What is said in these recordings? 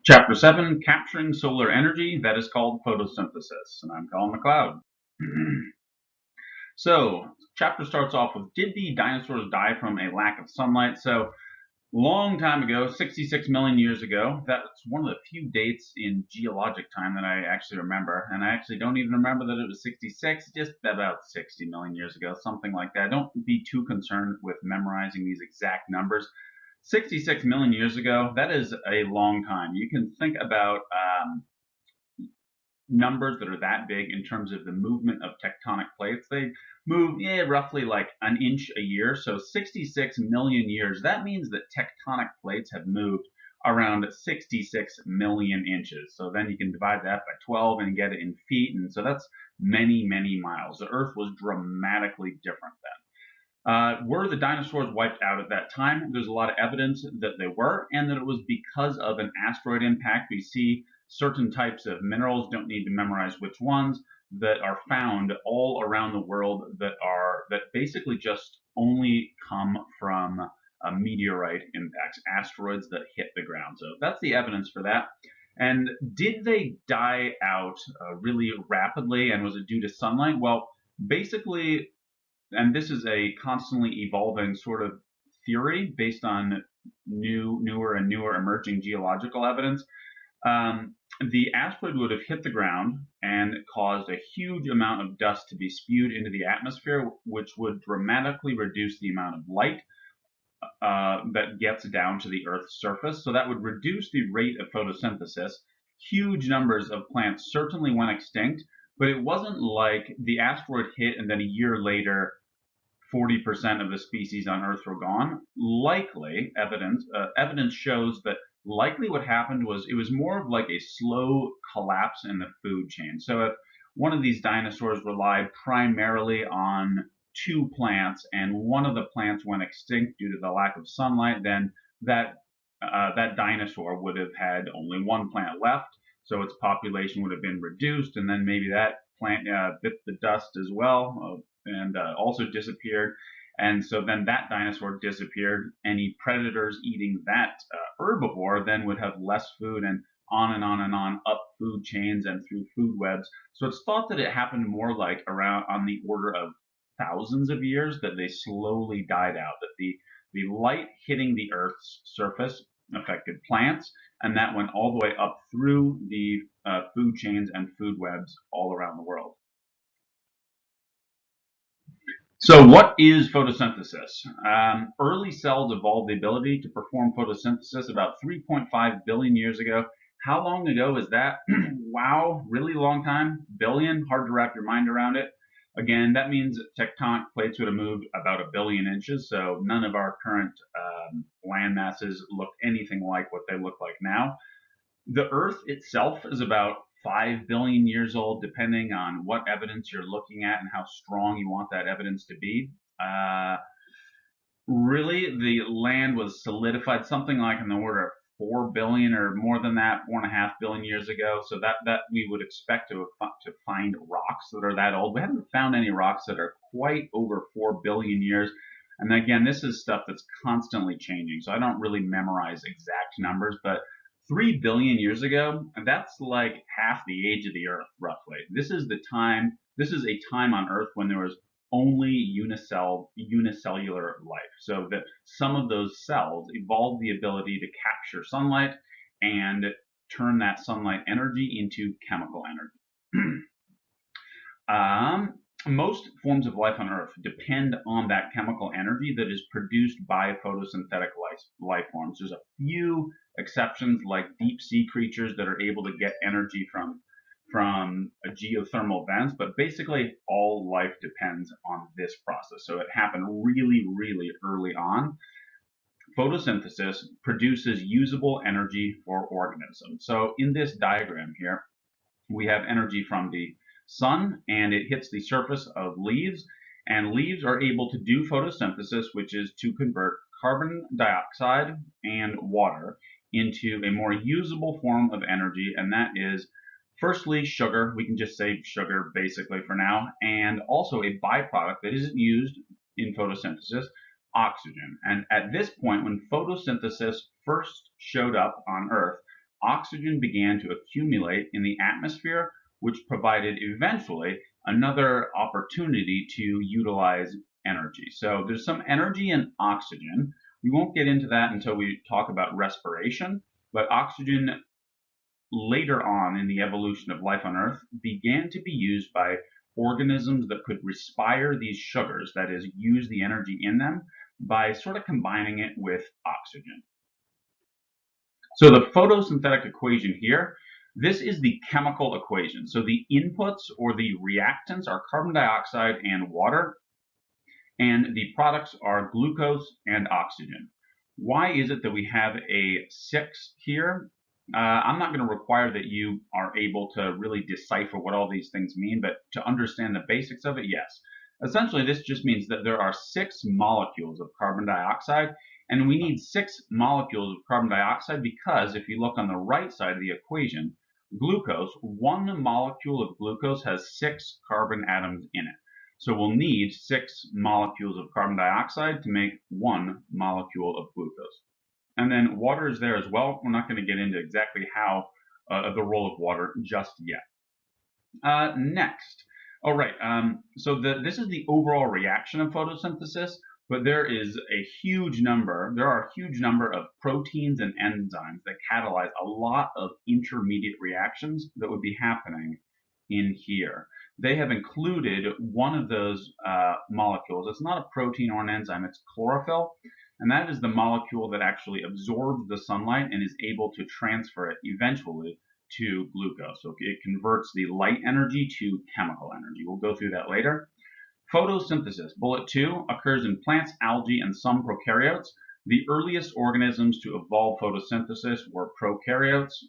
Chapter 7, Capturing Solar Energy, that is called photosynthesis, and I'm Colin McLeod. So, chapter starts off with, did the dinosaurs die from a lack of sunlight? So, long time ago, 66 million years ago, that's one of the few dates in geologic time that I actually remember, and I actually don't even remember that it was 66, just about 60 million years ago, something like that. Don't be too concerned with memorizing these exact numbers. 66 million years ago, that is a long time. You can think about numbers that are that big in terms of the movement of tectonic plates. They move roughly like an inch a year. So 66 million years, that means that tectonic plates have moved around 66 million inches. So then you can divide that by 12 and get it in feet. And so that's many, many miles. The Earth was dramatically different then. Were the dinosaurs wiped out at that time? There's a lot of evidence that they were, and that it was because of an asteroid impact. We see certain types of minerals, don't need to memorize which ones, that are found all around the world that basically just only come from meteorite impacts, asteroids that hit the ground. So that's the evidence for that. And did they die out really rapidly, and was it due to sunlight? Well, basically, and this is a constantly evolving sort of theory based on newer and newer emerging geological evidence. The asteroid would have hit the ground and caused a huge amount of dust to be spewed into the atmosphere, which would dramatically reduce the amount of light that gets down to the Earth's surface. So that would reduce the rate of photosynthesis. Huge numbers of plants certainly went extinct, but it wasn't like the asteroid hit and then a year later 40% of the species on Earth were gone. Likely, evidence shows that likely what happened was it was more of like a slow collapse in the food chain. So if one of these dinosaurs relied primarily on two plants and one of the plants went extinct due to the lack of sunlight, then that dinosaur would have had only one plant left, so its population would have been reduced, and then maybe that plant bit the dust as well, and also disappeared. And so then that dinosaur disappeared. Any predators eating that herbivore then would have less food, and on and on and on up food chains and through food webs. So it's thought that it happened more like around on the order of thousands of years, that they slowly died out, that the light hitting the Earth's surface affected plants, and that went all the way up through the food chains and food webs all around the world. So, what is photosynthesis? Early cells evolved the ability to perform photosynthesis about 3.5 billion years ago. How long ago is that? Wow, really long time. Billion, hard to wrap your mind around it. Again, that means tectonic plates would have moved about a billion inches, so none of our current land masses look anything like what they look like now. The Earth itself is about 5 billion years old, depending on what evidence you're looking at and how strong you want that evidence to be. Uh, Really, the land was solidified something like in the order of 4 billion or more than that, 4.5 billion years ago. So that we would expect to find rocks that are that old. We haven't found any rocks that are quite over 4 billion years. And again, this is stuff that's constantly changing. So I don't really memorize exact numbers, but 3 billion years ago, that's like half the age of the Earth, roughly. This is a time on Earth when there was only unicellular life. So that some of those cells evolved the ability to capture sunlight and turn that sunlight energy into chemical energy. Most forms of life on Earth depend on that chemical energy that is produced by photosynthetic life forms. There's a few exceptions, like deep sea creatures that are able to get energy from geothermal vents, but basically all life depends on this process. So it happened really, really early on. Photosynthesis produces usable energy for organisms. So in this diagram here, we have energy from the sun, and it hits the surface of leaves, and leaves are able to do photosynthesis, which is to convert carbon dioxide and water into a more usable form of energy, and that is firstly sugar. We can just say sugar basically for now, and also a byproduct that isn't used in photosynthesis, oxygen. And at this point, when photosynthesis first showed up on Earth, oxygen began to accumulate in the atmosphere, which provided eventually another opportunity to utilize energy. So there's some energy in oxygen. We won't get into that until we talk about respiration, but oxygen later on in the evolution of life on Earth began to be used by organisms that could respire these sugars, that is, use the energy in them by sort of combining it with oxygen. So the photosynthetic equation here, this is the chemical equation. So the inputs or the reactants are carbon dioxide and water, and the products are glucose and oxygen. Why is it that we have a 6 here? I'm not going to require that you are able to really decipher what all these things mean, but to understand the basics of it, yes. Essentially, this just means that there are 6 molecules of carbon dioxide, and we need 6 molecules of carbon dioxide because if you look on the right side of the equation, glucose, one molecule of glucose has 6 carbon atoms in it. So we'll need 6 molecules of carbon dioxide to make 1 molecule of glucose. And then water is there as well. We're not going to get into exactly how the role of water just yet. Next. All right. So this is the overall reaction of photosynthesis, but there are a huge number of proteins and enzymes that catalyze a lot of intermediate reactions that would be happening in here. They have included one of those molecules. It's not a protein or an enzyme, it's chlorophyll. And that is the molecule that actually absorbs the sunlight and is able to transfer it eventually to glucose. So it converts the light energy to chemical energy. We'll go through that later. Photosynthesis, bullet 2, occurs in plants, algae, and some prokaryotes. The earliest organisms to evolve photosynthesis were prokaryotes,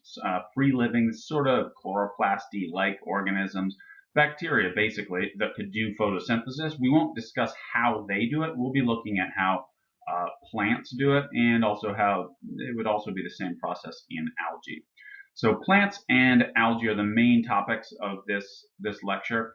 free-living, sort of chloroplast-like organisms, bacteria basically, that could do photosynthesis. We won't discuss how they do it. We'll be looking at how plants do it, and also how it would also be the same process in algae. So plants and algae are the main topics of this lecture,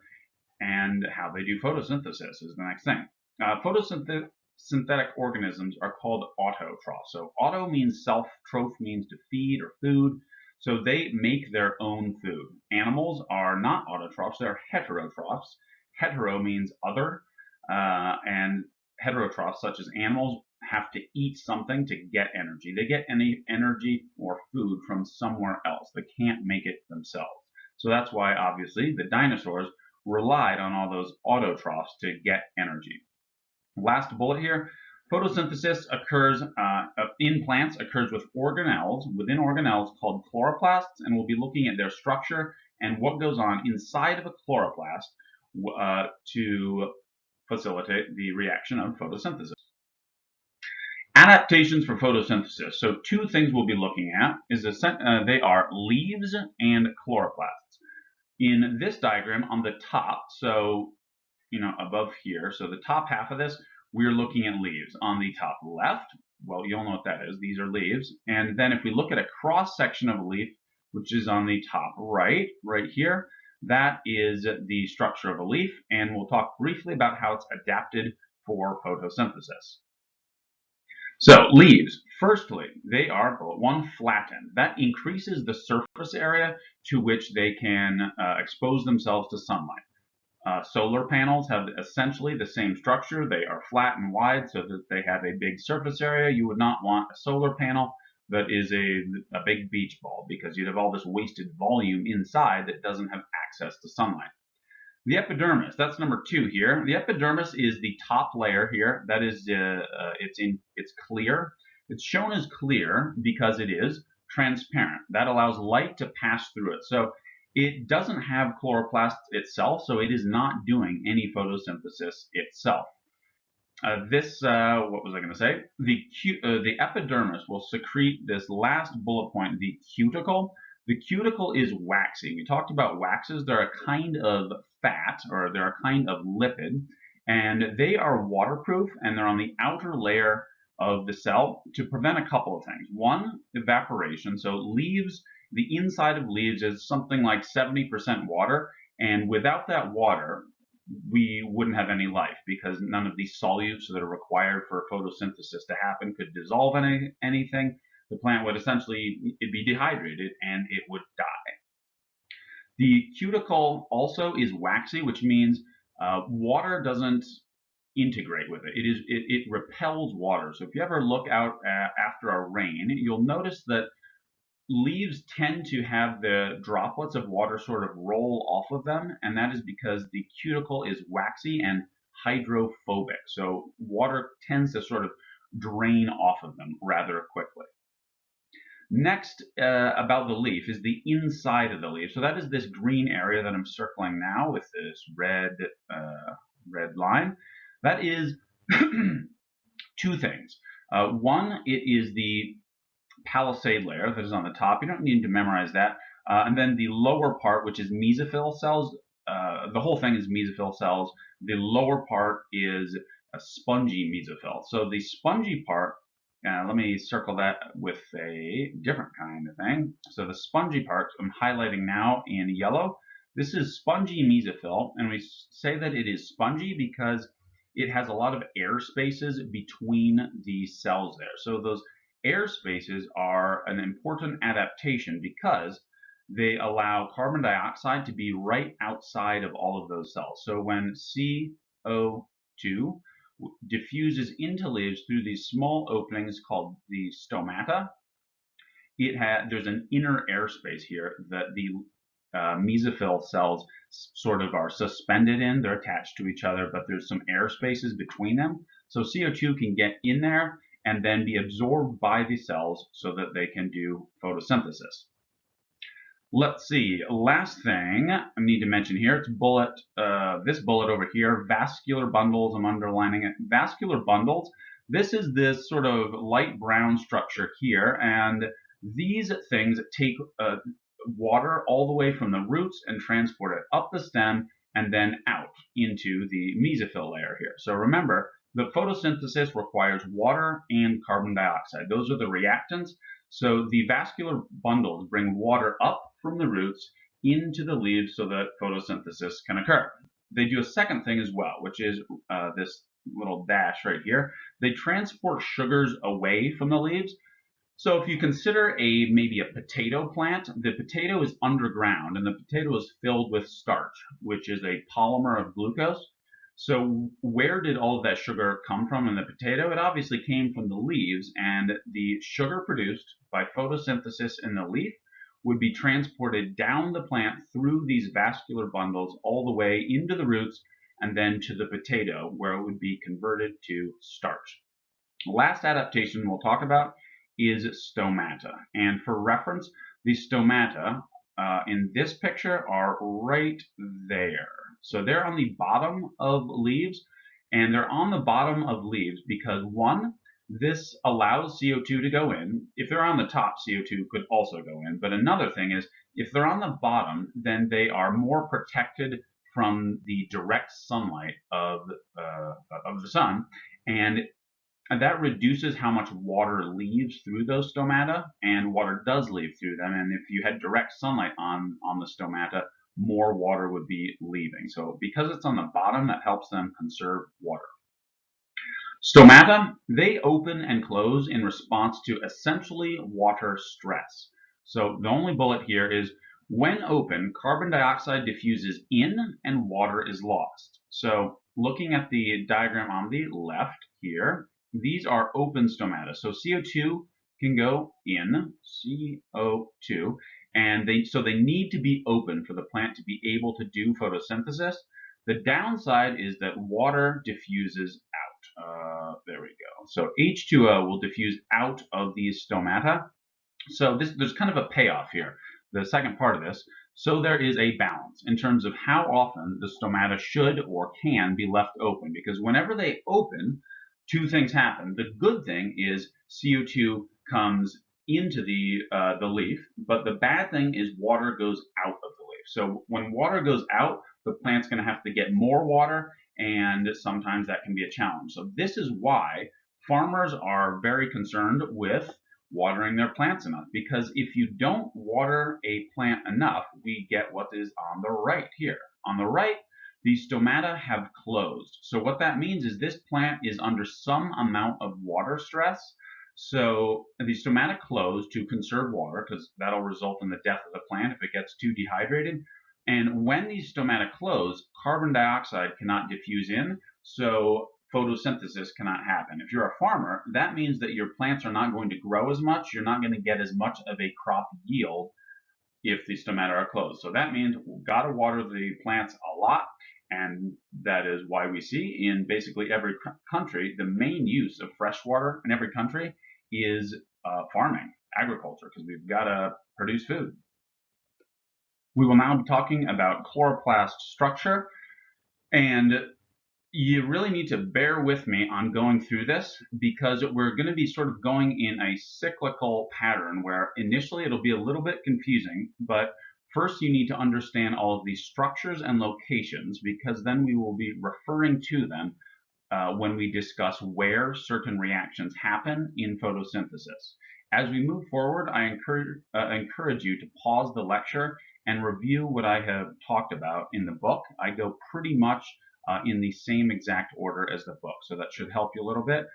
and how they do photosynthesis is the next thing. Photosynthetic organisms are called autotrophs. So auto means self, troph means to feed or food. So they make their own food. Animals are not autotrophs, they're heterotrophs. Hetero means other, and heterotrophs, such as animals, have to eat something to get energy. They get any energy or food from somewhere else. They can't make it themselves. So that's why, obviously, the dinosaurs relied on all those autotrophs to get energy. Last bullet here, photosynthesis occurs in plants, occurs with organelles, within organelles called chloroplasts, and we'll be looking at their structure and what goes on inside of a chloroplast to facilitate the reaction of photosynthesis. Adaptations for photosynthesis. So 2 things we'll be looking at is they are leaves and chloroplasts. In this diagram on the top, so above here, so the top half of this, we're looking at leaves. On the top left, well, you'll know what that is. These are leaves. And then if we look at a cross section of a leaf, which is on the top right here, that is the structure of a leaf, and we'll talk briefly about how it's adapted for photosynthesis. So leaves, firstly, they are, bullet 1, flattened. That increases the surface area to which they can expose themselves to sunlight. Solar panels have essentially the same structure. They are flat and wide so that they have a big surface area. You would not want a solar panel that is a big beach ball because you'd have all this wasted volume inside that doesn't have access to sunlight. The epidermis, that's number 2 here. The epidermis is the top layer here. That is, it's clear. It's shown as clear because it is transparent. That allows light to pass through it. So it doesn't have chloroplasts itself, so it is not doing any photosynthesis itself. What was I going to say? The epidermis will secrete this last bullet point, the cuticle. The cuticle is waxy. We talked about waxes. They're a kind of fat, or they're a kind of lipid, and they are waterproof, and they're on the outer layer of the cell to prevent a couple of things. One, evaporation. So leaves, the inside of leaves is something like 70% water, and without that water, we wouldn't have any life because none of these solutes that are required for photosynthesis to happen could dissolve anything. the plant would essentially it'd be dehydrated and it would die. The cuticle also is waxy, which means water doesn't integrate with it. It repels water. So if you ever look out after a rain, you'll notice that leaves tend to have the droplets of water sort of roll off of them, and that is because the cuticle is waxy and hydrophobic. So water tends to sort of drain off of them rather quickly. Next, about the leaf is the inside of the leaf. So that is this green area that I'm circling now with this red line. That is two things. One, it is the palisade layer that is on the top. You don't need to memorize that. And then the lower part, which is mesophyll cells. The whole thing is mesophyll cells. The lower part is a spongy mesophyll. So the spongy part, let me circle that with a different kind of thing. So the spongy part, I'm highlighting now in yellow. This is spongy mesophyll, and we say that it is spongy because it has a lot of air spaces between the cells there. So those air spaces are an important adaptation because they allow carbon dioxide to be right outside of all of those cells. So when CO2 diffuses into leaves through these small openings called the stomata, there's an inner airspace here that the mesophyll cells sort of are suspended in. They're attached to each other, but there's some air spaces between them. So CO2 can get in there and then be absorbed by the cells so that they can do photosynthesis. Let's see, last thing I need to mention here, it's this bullet over here, vascular bundles, I'm underlining it. Vascular bundles, this is this sort of light brown structure here, and these things take water all the way from the roots and transport it up the stem and then out into the mesophyll layer here. So remember, the photosynthesis requires water and carbon dioxide. Those are the reactants. So the vascular bundles bring water up from the roots into the leaves so that photosynthesis can occur. They do a second thing as well, which is this little dash right here. They transport sugars away from the leaves. So if you consider maybe a potato plant, the potato is underground and the potato is filled with starch, which is a polymer of glucose. So where did all of that sugar come from in the potato? It obviously came from the leaves, and the sugar produced by photosynthesis in the leaf would be transported down the plant through these vascular bundles all the way into the roots and then to the potato where it would be converted to starch. The last adaptation we'll talk about is stomata. And for reference, the stomata in this picture are right there. So they're on the bottom of leaves, and they're on the bottom of leaves because one, this allows CO2 to go in. If they're on the top, CO2 could also go in. But another thing is, if they're on the bottom, then they are more protected from the direct sunlight of the sun, and that reduces how much water leaves through those stomata, and water does leave through them. And if you had direct sunlight on the stomata, more water would be leaving. So because it's on the bottom, that helps them conserve water. Stomata, they open and close in response to essentially water stress. So the only bullet here is when open, carbon dioxide diffuses in and water is lost. So looking at the diagram on the left here, these are open stomata. So CO2 can go in, CO2, and so they need to be open for the plant to be able to do photosynthesis. The downside is that water diffuses out. There we go. So H2O will diffuse out of these stomata. So there's kind of a payoff here, the second part of this. So there is a balance in terms of how often the stomata should or can be left open, because whenever they open, two things happen. The good thing is CO2 comes into the leaf, but the bad thing is water goes out of the leaf. So when water goes out, the plant's going to have to get more water, and sometimes that can be a challenge. So this is why farmers are very concerned with watering their plants enough, because if you don't water a plant enough, we get what is on the right here. On the right, the stomata have closed. So what that means is this plant is under some amount of water stress. So the stomata close to conserve water because that'll result in the death of the plant if it gets too dehydrated. And when these stomata close, carbon dioxide cannot diffuse in, so photosynthesis cannot happen. If you're a farmer, that means that your plants are not going to grow as much. You're not going to get as much of a crop yield if the stomata are closed. So that means we've got to water the plants a lot. And that is why we see in basically every country, the main use of fresh water in every country is farming, agriculture, because we've got to produce food. We will now be talking about chloroplast structure. And you really need to bear with me on going through this because we're going to be sort of going in a cyclical pattern where initially it'll be a little bit confusing, but first you need to understand all of these structures and locations because then we will be referring to them when we discuss where certain reactions happen in photosynthesis. As we move forward, I encourage you to pause the lecture and review what I have talked about in the book. I go pretty much in the same exact order as the book, so that should help you a little bit.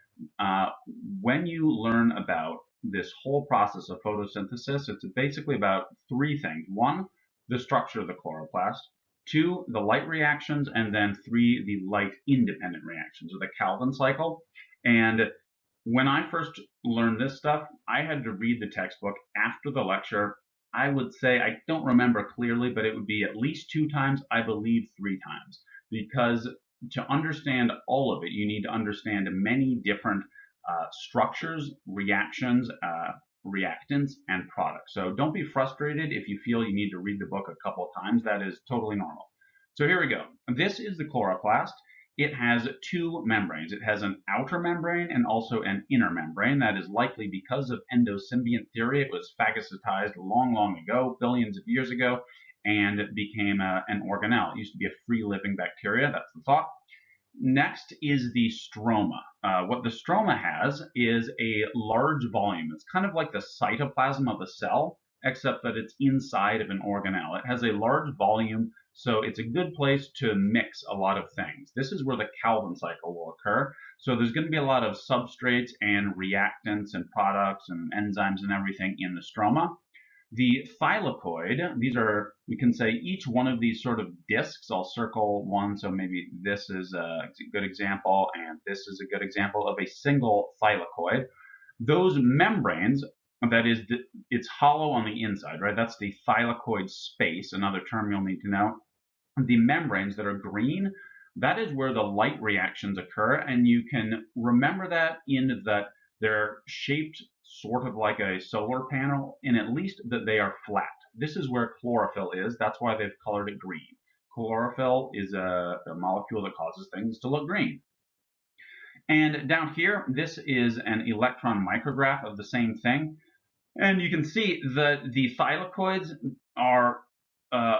When you learn about this whole process of photosynthesis, it's basically about three things. One, the structure of the chloroplast. Two, the light reactions, and then three, the light independent reactions, or the Calvin cycle. And when I first learned this stuff, I had to read the textbook after the lecture. I would say, I don't remember clearly, but it would be at least 2 times, I believe 3 times, because to understand all of it, you need to understand many different structures, reactions, reactants, and products. So don't be frustrated if you feel you need to read the book a couple of times. That is totally normal. So here we go. This is the chloroplast. It has two membranes. It has an outer membrane and also an inner membrane. That is likely because of endosymbiont theory. It was phagocytized long, long ago, billions of years ago, and it became an organelle. It used to be a free-living bacteria. That's the thought. Next is the stroma. What the stroma has is a large volume. It's kind of like the cytoplasm of a cell, except that it's inside of an organelle. It has a large volume, so it's a good place to mix a lot of things. This is where the Calvin cycle will occur. So there's going to be a lot of substrates and reactants and products and enzymes and everything in the stroma. The thylakoid, these are, we can say each one of these sort of discs, I'll circle one, so maybe this is a good example, and this is a good example of a single thylakoid. Those membranes, that is, it's hollow on the inside, right? That's the thylakoid space, another term you'll need to know. The membranes that are green, that is where the light reactions occur, and you can remember that in that they're shaped sort of like a solar panel, and at least that they are flat. This is where chlorophyll is. That's why they've colored it green. Chlorophyll is a molecule that causes things to look green. And down here, this is an electron micrograph of the same thing. And you can see that the thylakoids are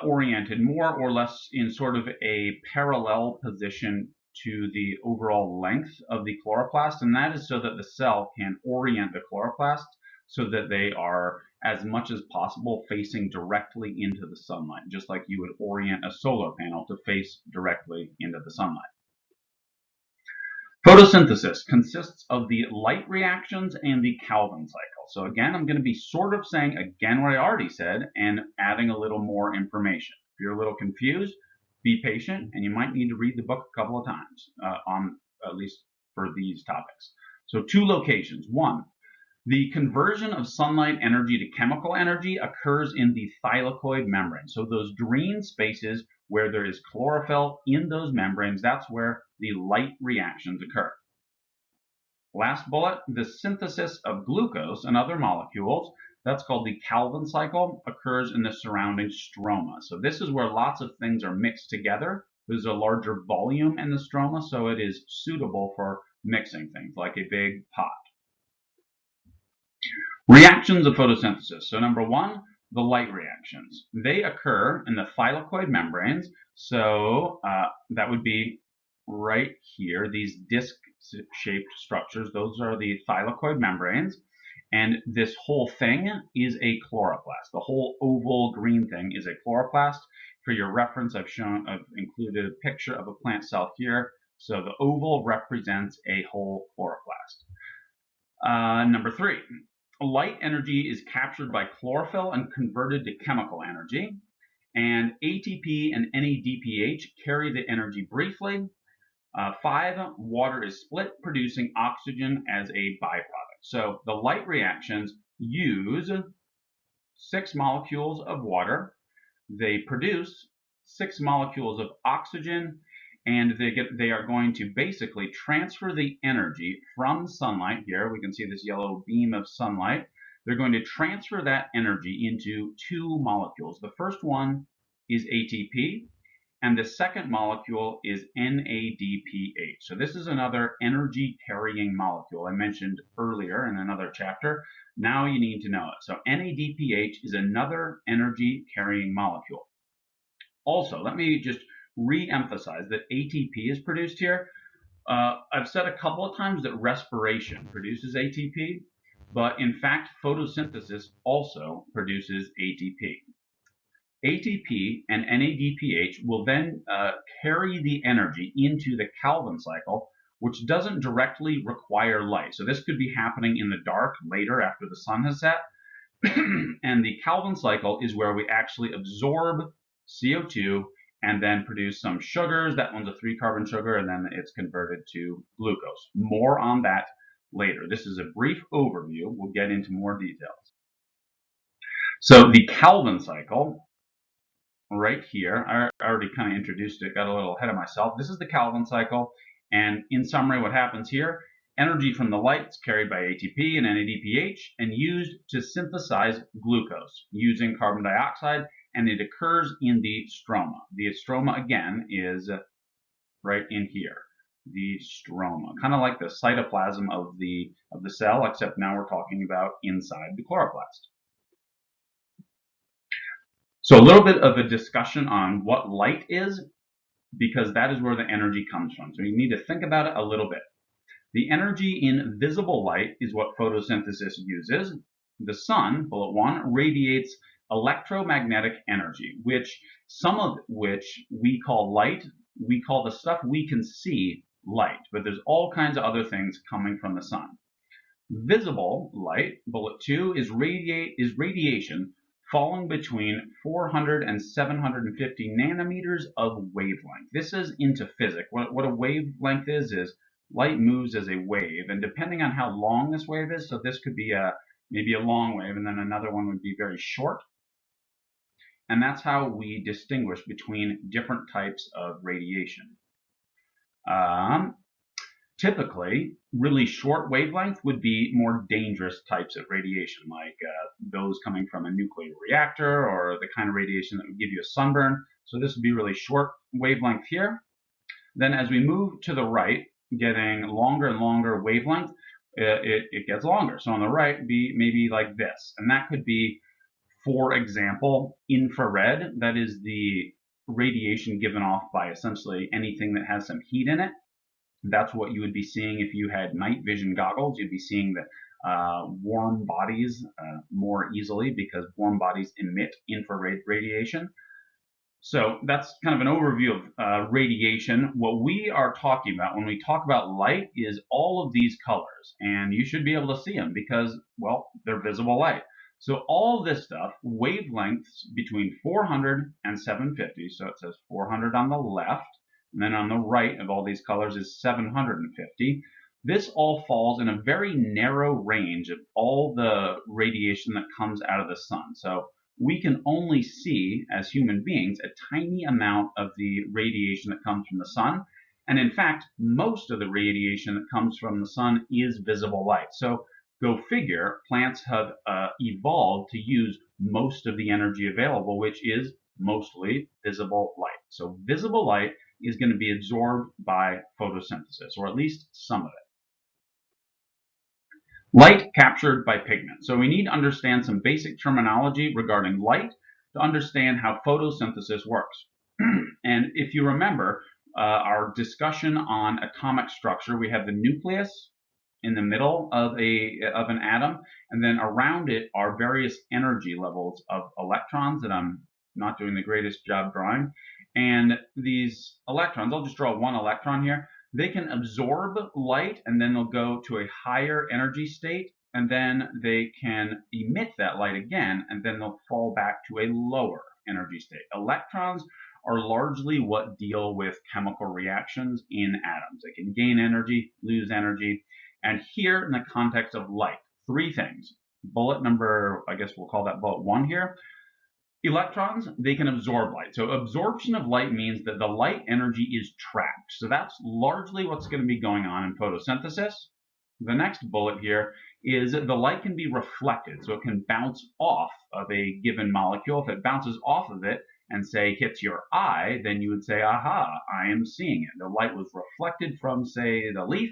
oriented more or less in sort of a parallel position to the overall length of the chloroplast, and that is so that the cell can orient the chloroplast so that they are as much as possible facing directly into the sunlight, just like you would orient a solar panel to face directly into the sunlight. Photosynthesis consists of the light reactions and the Calvin cycle. So again, I'm going to be sort of saying again what I already said and adding a little more information. If you're a little confused, be patient, and you might need to read the book a couple of times, on at least for these topics. So 2 locations. 1, the conversion of sunlight energy to chemical energy occurs in the thylakoid membrane. So those green spaces where there is chlorophyll in those membranes, that's where the light reactions occur. Last bullet, the synthesis of glucose and other molecules, that's called the Calvin cycle, occurs in the surrounding stroma. So this is where lots of things are mixed together. There's a larger volume in the stroma, so it is suitable for mixing things like a big pot. Reactions of photosynthesis. So number 1, the light reactions. They occur in the thylakoid membranes. So that would be right here, these disc-shaped structures. Those are the thylakoid membranes. And this whole thing is a chloroplast. The whole oval green thing is a chloroplast. For your reference, I've included a picture of a plant cell here. So the oval represents a whole chloroplast. Number 3, light energy is captured by chlorophyll and converted to chemical energy. And ATP and NADPH carry the energy briefly. 5, water is split, producing oxygen as a byproduct. So the light reactions use 6 molecules of water. They produce 6 molecules of oxygen, and they are going to basically transfer the energy from sunlight. Here we can see this yellow beam of sunlight. They're going to transfer that energy into 2 molecules. The first one is ATP, and the second molecule is NADPH. So this is another energy carrying molecule I mentioned earlier in another chapter. Now you need to know it. So NADPH is another energy carrying molecule. Also, let me just re-emphasize that ATP is produced here. I've said a couple of times that respiration produces ATP, but in fact, photosynthesis also produces ATP. ATP and NADPH will then carry the energy into the Calvin cycle, which doesn't directly require light. So this could be happening in the dark later after the sun has set. And the Calvin cycle is where we actually absorb CO2 and then produce some sugars. That one's a 3-carbon sugar, and then it's converted to glucose. More on that later. This is a brief overview. We'll get into more details. So the Calvin cycle, right here, I already kind of introduced it, got a little ahead of myself. This is the Calvin cycle, and in summary, what happens here, energy from the light is carried by ATP and NADPH and used to synthesize glucose using carbon dioxide, and it occurs in the stroma. The stroma, again, is right in here. The stroma, kind of like the cytoplasm of the cell, except now we're talking about inside the chloroplast. So a little bit of a discussion on what light is, because that is where the energy comes from. So you need to think about it a little bit. The energy in visible light is what photosynthesis uses. The sun, bullet 1, radiates electromagnetic energy, some of which we call light. We call the stuff we can see light, but there's all kinds of other things coming from the sun. Visible light, bullet 2, is radiation falling between 400 and 750 nanometers of wavelength. This is into physics. What a wavelength is light moves as a wave, and depending on how long this wave is, so this could be maybe a long wave, and then another one would be very short. And that's how we distinguish between different types of radiation. Typically, really short wavelength would be more dangerous types of radiation, like those coming from a nuclear reactor, or the kind of radiation that would give you a sunburn. So this would be really short wavelength here. Then as we move to the right, getting longer and longer wavelength, it gets longer. So on the right, be maybe like this. And that could be, for example, infrared. That is the radiation given off by essentially anything that has some heat in it. That's what you would be seeing if you had night vision goggles. You'd be seeing the warm bodies more easily, because warm bodies emit infrared radiation. So that's kind of an overview of radiation. What we are talking about when we talk about light is all of these colors, and you should be able to see them because, well, they're visible light. So all this stuff, wavelengths between 400 and 750, so it says 400 on the left, and then on the right of all these colors is 750. This all falls in a very narrow range of all the radiation that comes out of the sun. So we can only see, as human beings, a tiny amount of the radiation that comes from the sun. And in fact, most of the radiation that comes from the sun is visible light. So go figure, plants have evolved to use most of the energy available, which is mostly visible light. So visible light is going to be absorbed by photosynthesis, or at least some of it. Light captured by pigment. So we need to understand some basic terminology regarding light to understand how photosynthesis works. And if you remember our discussion on atomic structure, we have the nucleus in the middle of an atom, and then around it are various energy levels of electrons that I'm not doing the greatest job drawing. And these electrons, I'll just draw one electron here. They can absorb light and then they'll go to a higher energy state, and then they can emit that light again and then they'll fall back to a lower energy state. Electrons are largely what deal with chemical reactions in atoms. They can gain energy, lose energy, and here in the context of light, three things. Bullet number, I guess we'll call that bullet 1 here. Electrons, they can absorb light. So absorption of light means that the light energy is trapped. So that's largely what's going to be going on in photosynthesis. The next bullet here is the light can be reflected. So it can bounce off of a given molecule. If it bounces off of it and say hits your eye, then you would say, aha, I am seeing it. The light was reflected from, say, the leaf,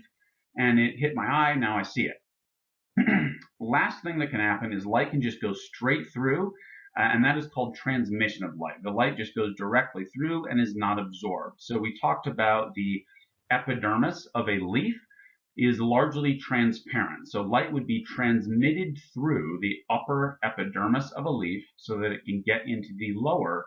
and it hit my eye, now I see it. Last thing that can happen is light can just go straight through, and that is called transmission of light. The light just goes directly through and is not absorbed. So we talked about the epidermis of a leaf is largely transparent. So light would be transmitted through the upper epidermis of a leaf so that it can get into the lower,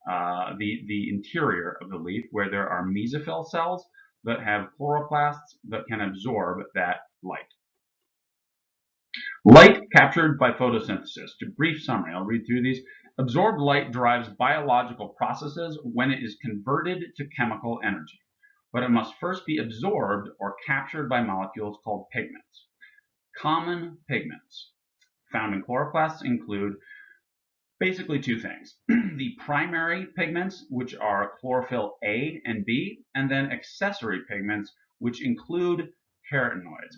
the interior of the leaf, where there are mesophyll cells that have chloroplasts that can absorb that light. Light captured by photosynthesis. To brief summary, I'll read through these. Absorbed light drives biological processes when it is converted to chemical energy, but it must first be absorbed or captured by molecules called pigments. Common pigments found in chloroplasts include basically two things. The primary pigments, which are chlorophyll A and B, and then accessory pigments, which include carotenoids.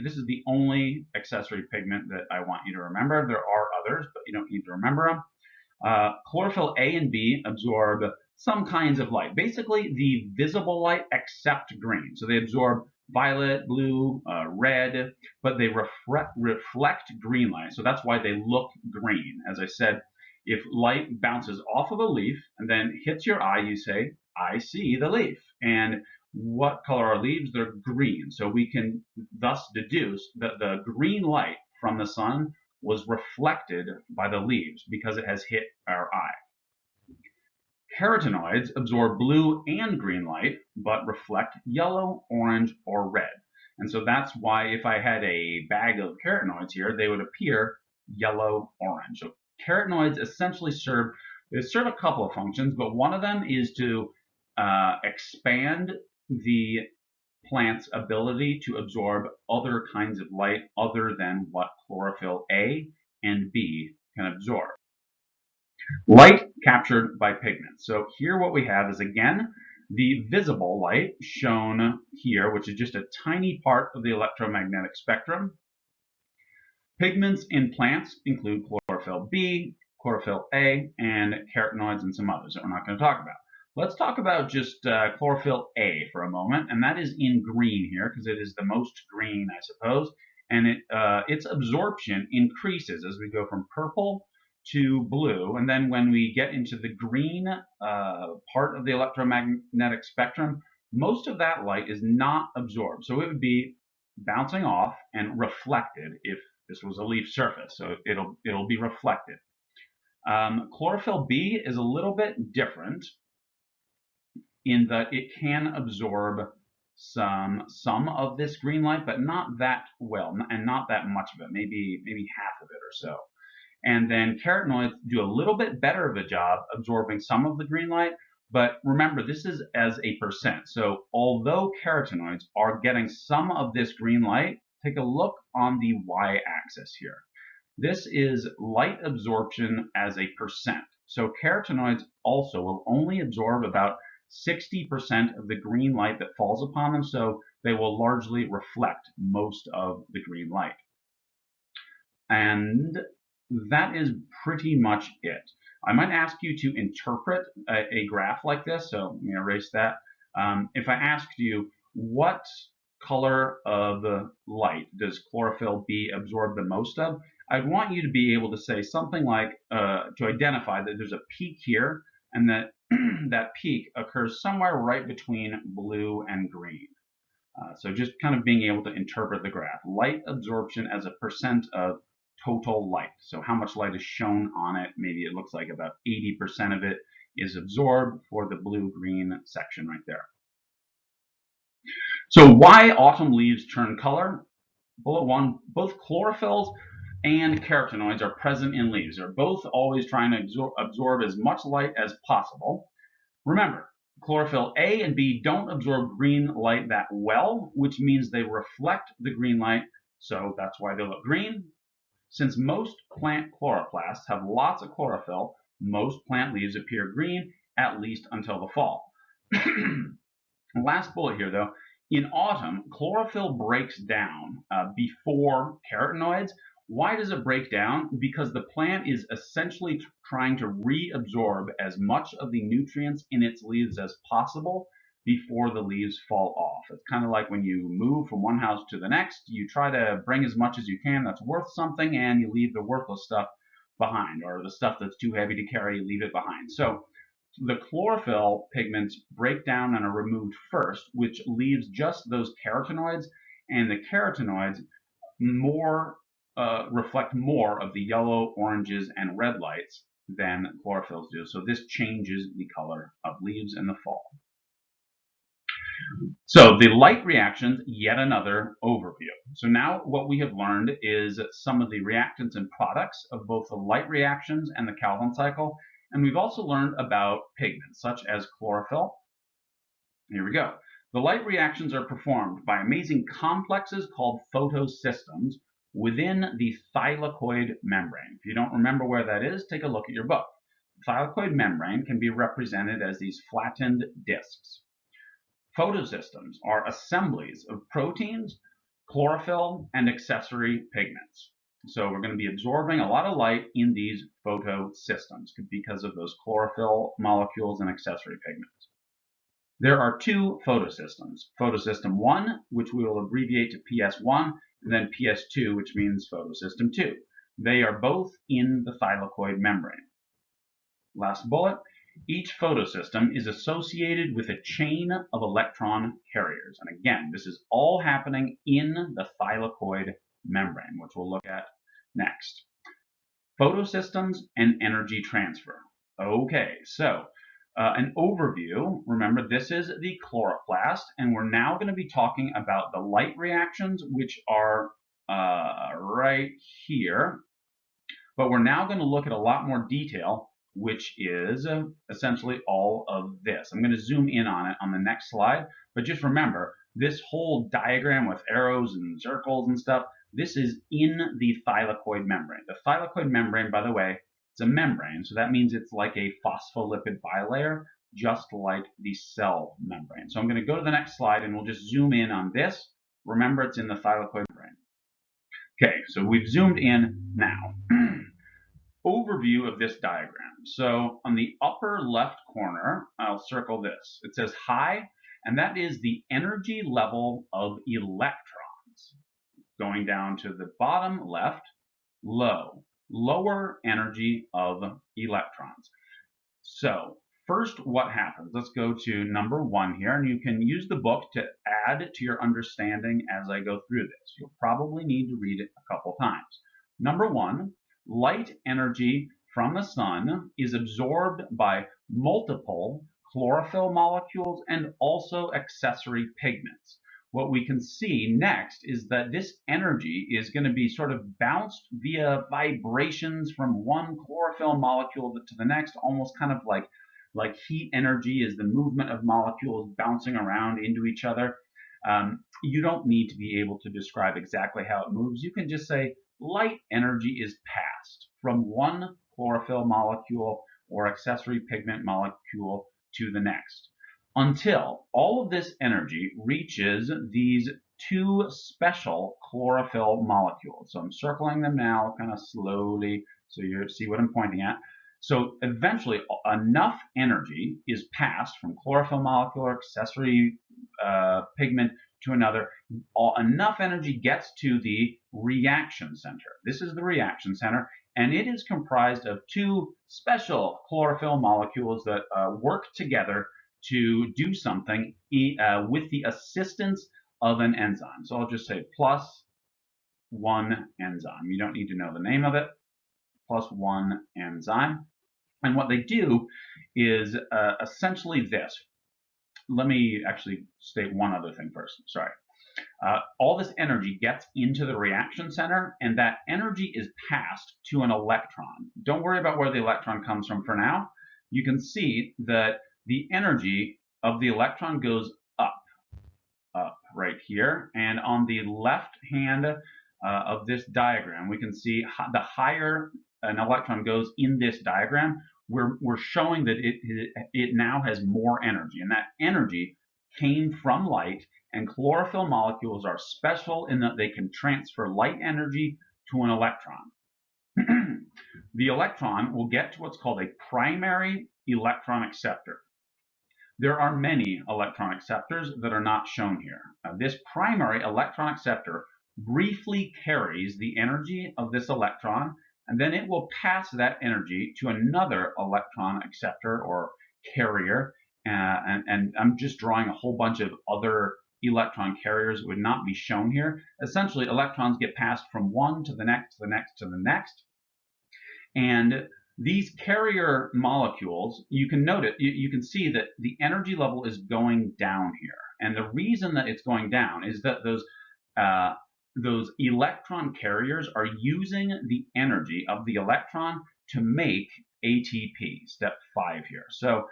This is the only accessory pigment that I want you to remember. There are others, but you don't need to remember them. Chlorophyll A and B absorb some kinds of light, basically the visible light except green. So they absorb violet, blue, red, but they reflect green light. So that's why they look green. As I said, if light bounces off of a leaf and then hits your eye, you say, I see the leaf. And what color are leaves? They're green. So we can thus deduce that the green light from the sun was reflected by the leaves because it has hit our eye. Carotenoids absorb blue and green light, but reflect yellow, orange, or red. And so that's why if I had a bag of carotenoids here, they would appear yellow, orange. So carotenoids essentially serve a couple of functions, but one of them is to expand the plant's ability to absorb other kinds of light other than what chlorophyll A and B can absorb. Light captured by pigments. So here what we have is, again, the visible light shown here, which is just a tiny part of the electromagnetic spectrum. Pigments in plants include chlorophyll B, chlorophyll A, and carotenoids and some others that we're not going to talk about. Let's talk about just chlorophyll A for a moment, and that is in green here because it is the most green, I suppose, and its absorption increases as we go from purple to blue, and then when we get into the green part of the electromagnetic spectrum, most of that light is not absorbed, so it would be bouncing off and reflected if this was a leaf surface, so it'll be reflected. Chlorophyll B is a little bit different in that it can absorb some of this green light, but not that well, and not that much of it, maybe half of it or so. And then carotenoids do a little bit better of a job absorbing some of the green light, but remember, this is as a percent. So although carotenoids are getting some of this green light, take a look on the y-axis here. This is light absorption as a percent. So carotenoids also will only absorb about 60% of the green light that falls upon them, so they will largely reflect most of the green light. And that is pretty much it. I might ask you to interpret a graph like this, so let me erase that. If I asked you, what color of light does chlorophyll B absorb the most of? I'd want you to be able to say something like, to identify that there's a peak here, and that that peak occurs somewhere right between blue and green. So just kind of being able to interpret the graph. Light absorption as a percent of total light. So how much light is shown on it? Maybe it looks like about 80% of it is absorbed for the blue-green section right there. So why autumn leaves turn color? Bullet one, both chlorophylls and carotenoids are present in leaves. They're both always trying to absorb as much light as possible. Remember, chlorophyll A and B don't absorb green light that well, which means they reflect the green light, so that's why they look green. Since most plant chloroplasts have lots of chlorophyll, most plant leaves appear green, at least until the fall. Last bullet here, though. In autumn, chlorophyll breaks down before carotenoids. Why does it break down? Because the plant is essentially trying to reabsorb as much of the nutrients in its leaves as possible before the leaves fall off. It's kind of like when you move from one house to the next, you try to bring as much as you can that's worth something, and you leave the worthless stuff behind, or the stuff that's too heavy to carry, you leave it behind. So the chlorophyll pigments break down and are removed first, which leaves just those carotenoids, and the carotenoids more reflect more of the yellow, oranges, and red lights than chlorophylls do. So this changes the color of leaves in the fall. So the light reactions, yet another overview. So now what we have learned is some of the reactants and products of both the light reactions and the Calvin cycle. And we've also learned about pigments, such as chlorophyll. Here we go. The light reactions are performed by amazing complexes called photosystems within the thylakoid membrane. If you don't remember where that is, take a look at your book. The thylakoid membrane can be represented as these flattened discs. Photosystems are assemblies of proteins, chlorophyll, and accessory pigments. So we're going to be absorbing a lot of light in these photosystems because of those chlorophyll molecules and accessory pigments. There are two photosystems. Photosystem 1, which we will abbreviate to PS1, and then PS2, which means photosystem 2. They are both in the thylakoid membrane. Last bullet. Each photosystem is associated with a chain of electron carriers. And again, this is all happening in the thylakoid membrane, which we'll look at next. Photosystems and energy transfer. Okay, so an overview. Remember, this is the chloroplast, and we're now going to be talking about the light reactions, which are right here. But we're now going to look at a lot more detail, which is essentially all of this. I'm going to zoom in on it on the next slide, but just remember, this whole diagram with arrows and circles and stuff, this is in the thylakoid membrane. The thylakoid membrane, by the way, it's a membrane, so that means it's like a phospholipid bilayer, just like the cell membrane. So I'm going to go to the next slide, and we'll just zoom in on this. Remember, it's in the thylakoid membrane. Okay, so we've zoomed in now. Overview of this diagram. So on the upper left corner, I'll circle this. It says high, and that is the energy level of electrons. Going down to the bottom left, low, lower energy of electrons. So first, what happens? Let's go to number 1 here, and you can use the book to add to your understanding as I go through this. You'll probably need to read it a couple times. Number 1, light energy from the sun is absorbed by multiple chlorophyll molecules and also accessory pigments. What we can see next is that this energy is going to be sort of bounced via vibrations from one chlorophyll molecule to the next, almost kind of like heat energy is the movement of molecules bouncing around into each other. You don't need to be able to describe exactly how it moves. You can just say light energy is passed from one chlorophyll molecule or accessory pigment molecule to the next until all of this energy reaches these two special chlorophyll molecules. So I'm circling them now kind of slowly so you see what I'm pointing at. So eventually enough energy is passed from chlorophyll molecule or accessory pigment to another. Enough energy gets to the reaction center. This is the reaction center, and it is comprised of two special chlorophyll molecules that work together to do something with the assistance of an enzyme. So I'll just say plus one enzyme. You don't need to know the name of it. Plus one enzyme. And what they do is essentially this. let me actually state one other thing first. Sorry. All this energy gets into the reaction center, and that energy is passed to an electron. Don't worry about where the electron comes from for now. You can see that the energy of the electron goes up right here. And on the left hand of this diagram, we can see the higher an electron goes in this diagram, we're showing that it now has more energy. And that energy came from light, and chlorophyll molecules are special in that they can transfer light energy to an electron. The electron will get to what's called a primary electron acceptor. There are many electron acceptors that are not shown here. This primary electron acceptor briefly carries the energy of this electron, and then it will pass that energy to another electron acceptor or carrier. And I'm just drawing a whole bunch of other electron carriers that would not be shown here. Essentially, electrons get passed from one to the next, to the next, to the next. And these carrier molecules, you can note it, you can see that the energy level is going down here. And the reason that it's going down is that those electron carriers are using the energy of the electron to make ATP, step 5 here. So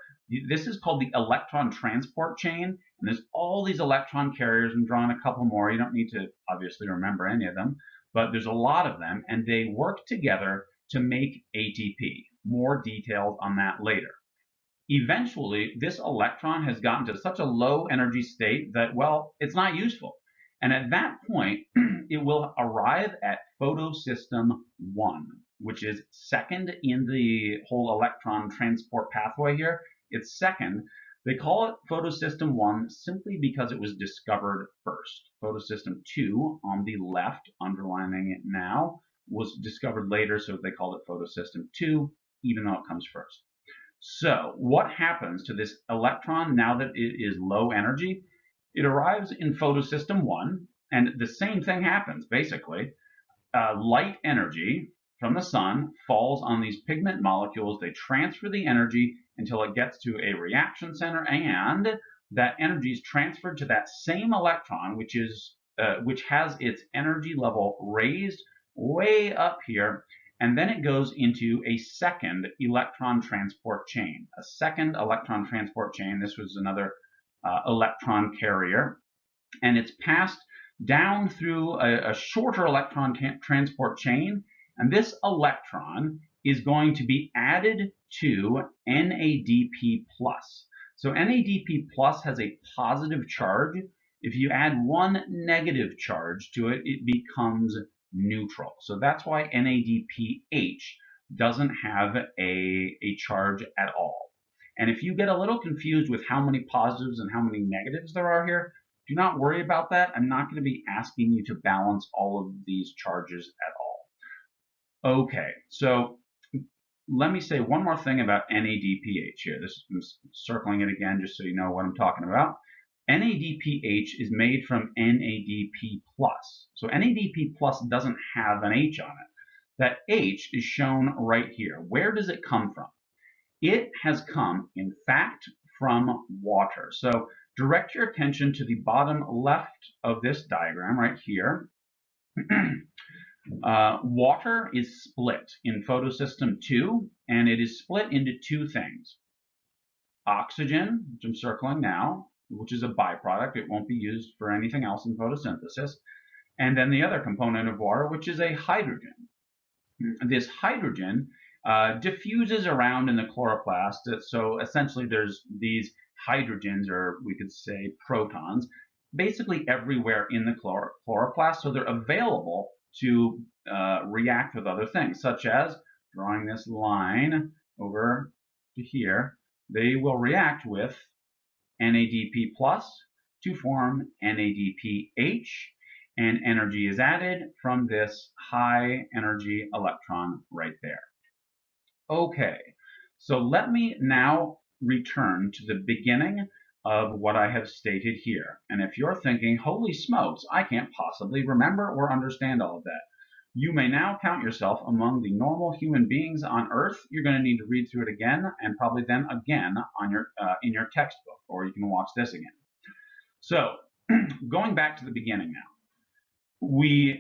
this is called the electron transport chain, and there's all these electron carriers. I'm drawing a couple more. You don't need to obviously remember any of them, but there's a lot of them, and they work together to make ATP. More details on that later. Eventually, this electron has gotten to such a low energy state that, well, it's not useful. And at that point, it will arrive at photosystem 1, which is second in the whole electron transport pathway here. It's second. They call it photosystem 1 simply because it was discovered first. Photosystem 2 on the left, underlining it now, was discovered later, so they called it photosystem 2, even though it comes first. So what happens to this electron now that it is low energy? It arrives in photosystem 1, and the same thing happens, basically. Light energy from the sun falls on these pigment molecules. They transfer the energy until it gets to a reaction center, and that energy is transferred to that same electron, which has its energy level raised way up here, and then it goes into a second electron transport chain. A second electron transport chain. This was another electron carrier, and it's passed down through a shorter electron transport chain, and this electron is going to be added to NADP+. So NADP+ has a positive charge. If you add one negative charge to it, it becomes neutral. So that's why NADPH doesn't have a charge at all. And if you get a little confused with how many positives and how many negatives there are here, do not worry about that. I'm not going to be asking you to balance all of these charges at all. Okay, so let me say one more thing about NADPH here. I'm circling it again just so you know what I'm talking about. NADPH is made from NADP+. So NADP+ doesn't have an H on it. That H is shown right here. Where does it come from? It has come, in fact, from water. So direct your attention to the bottom left of this diagram right here. Water is split in photosystem 2, and it is split into two things. Oxygen, which I'm circling now, which is a byproduct. It won't be used for anything else in photosynthesis. And then the other component of water, which is a hydrogen. This hydrogen diffuses around in the chloroplast. So essentially there's these hydrogens, or we could say protons, basically everywhere in the chloroplast. So they're available to react with other things, such as drawing this line over to here. They will react with NADP+ to form NADPH, and energy is added from this high energy electron right there. Okay, so let me now return to the beginning of what I have stated here. And if you're thinking, holy smokes, I can't possibly remember or understand all of that, you may now count yourself among the normal human beings on Earth. You're going to need to read through it again, and probably then again on in your textbook. or you can watch this again. So going back to the beginning now.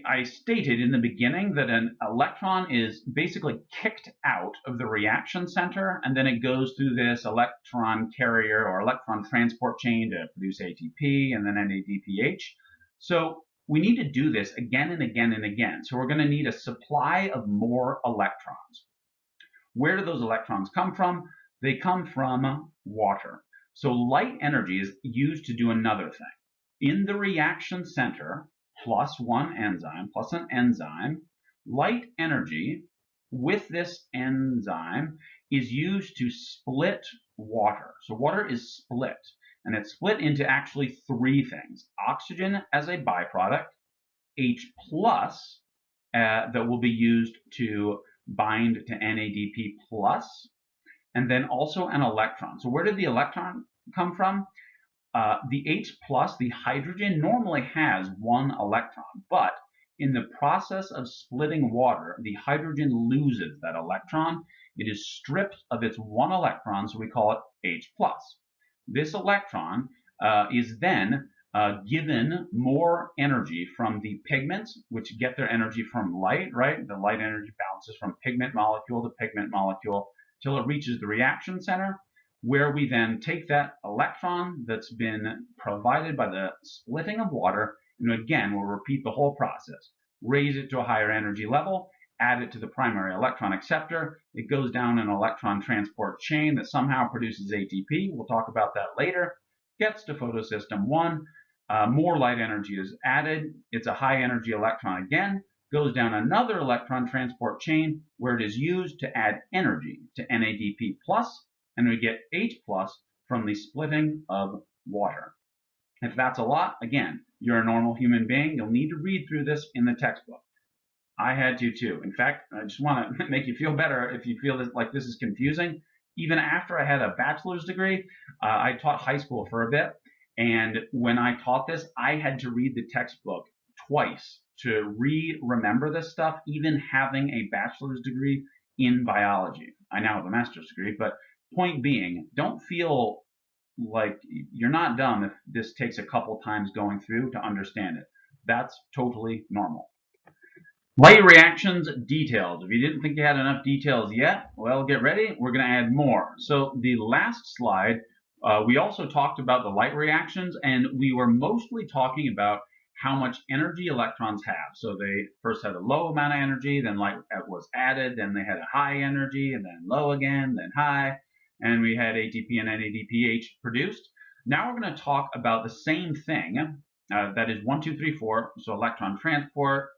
I stated in the beginning that an electron is basically kicked out of the reaction center, and then it goes through this electron carrier or electron transport chain to produce ATP and then NADPH. So we need to do this again and again and again. So we're going to need a supply of more electrons. Where do those electrons come from? They come from water. So light energy is used to do another thing. In the reaction center, plus an enzyme, light energy with this enzyme is used to split water. So water is split, and it's split into actually three things. Oxygen as a byproduct, H plus that will be used to bind to NADP plus, and then also an electron. So where did the electron come from? The H plus, the hydrogen, normally has one electron, but in the process of splitting water, the hydrogen loses that electron. It is stripped of its one electron, so we call it H plus. This electron is then given more energy from the pigments, which get their energy from light, right? The light energy bounces from pigment molecule to pigment molecule till it reaches the reaction center, where we then take that electron that's been provided by the splitting of water, and again, we'll repeat the whole process. Raise it to a higher energy level, add it to the primary electron acceptor. It goes down an electron transport chain that somehow produces ATP. We'll talk about that later. Gets to photosystem 1. More light energy is added. It's a high energy electron again. Goes down another electron transport chain where it is used to add energy to NADP plus, and we get H plus from the splitting of water. If that's a lot, again, you're a normal human being. You'll need to read through this in the textbook. I had to too. In fact, I just want to make you feel better if you feel like this is confusing. Even after I had a bachelor's degree, I taught high school for a bit. And when I taught this, I had to read the textbook twice to remember this stuff, even having a bachelor's degree in biology. I now have a master's degree, but point being, don't feel like you're not dumb if this takes a couple times going through to understand it. That's totally normal. Light reactions details. If you didn't think you had enough details yet, well, get ready. We're going to add more. So the last slide, we also talked about the light reactions, and we were mostly talking about how much energy electrons have. So they first had a low amount of energy, then light was added, then they had a high energy, and then low again, then high, and we had ATP and NADPH produced. Now we're going to talk about the same thing. That is 1, 2, 3, 4. So electron transport,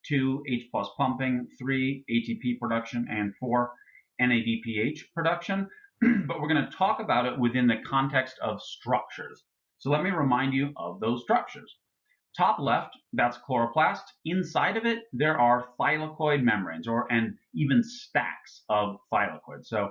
2, H plus pumping, 3, ATP production, and 4, NADPH production. But we're going to talk about it within the context of structures. So let me remind you of those structures. Top left, that's chloroplast. Inside of it, there are thylakoid membranes, and even stacks of thylakoids. So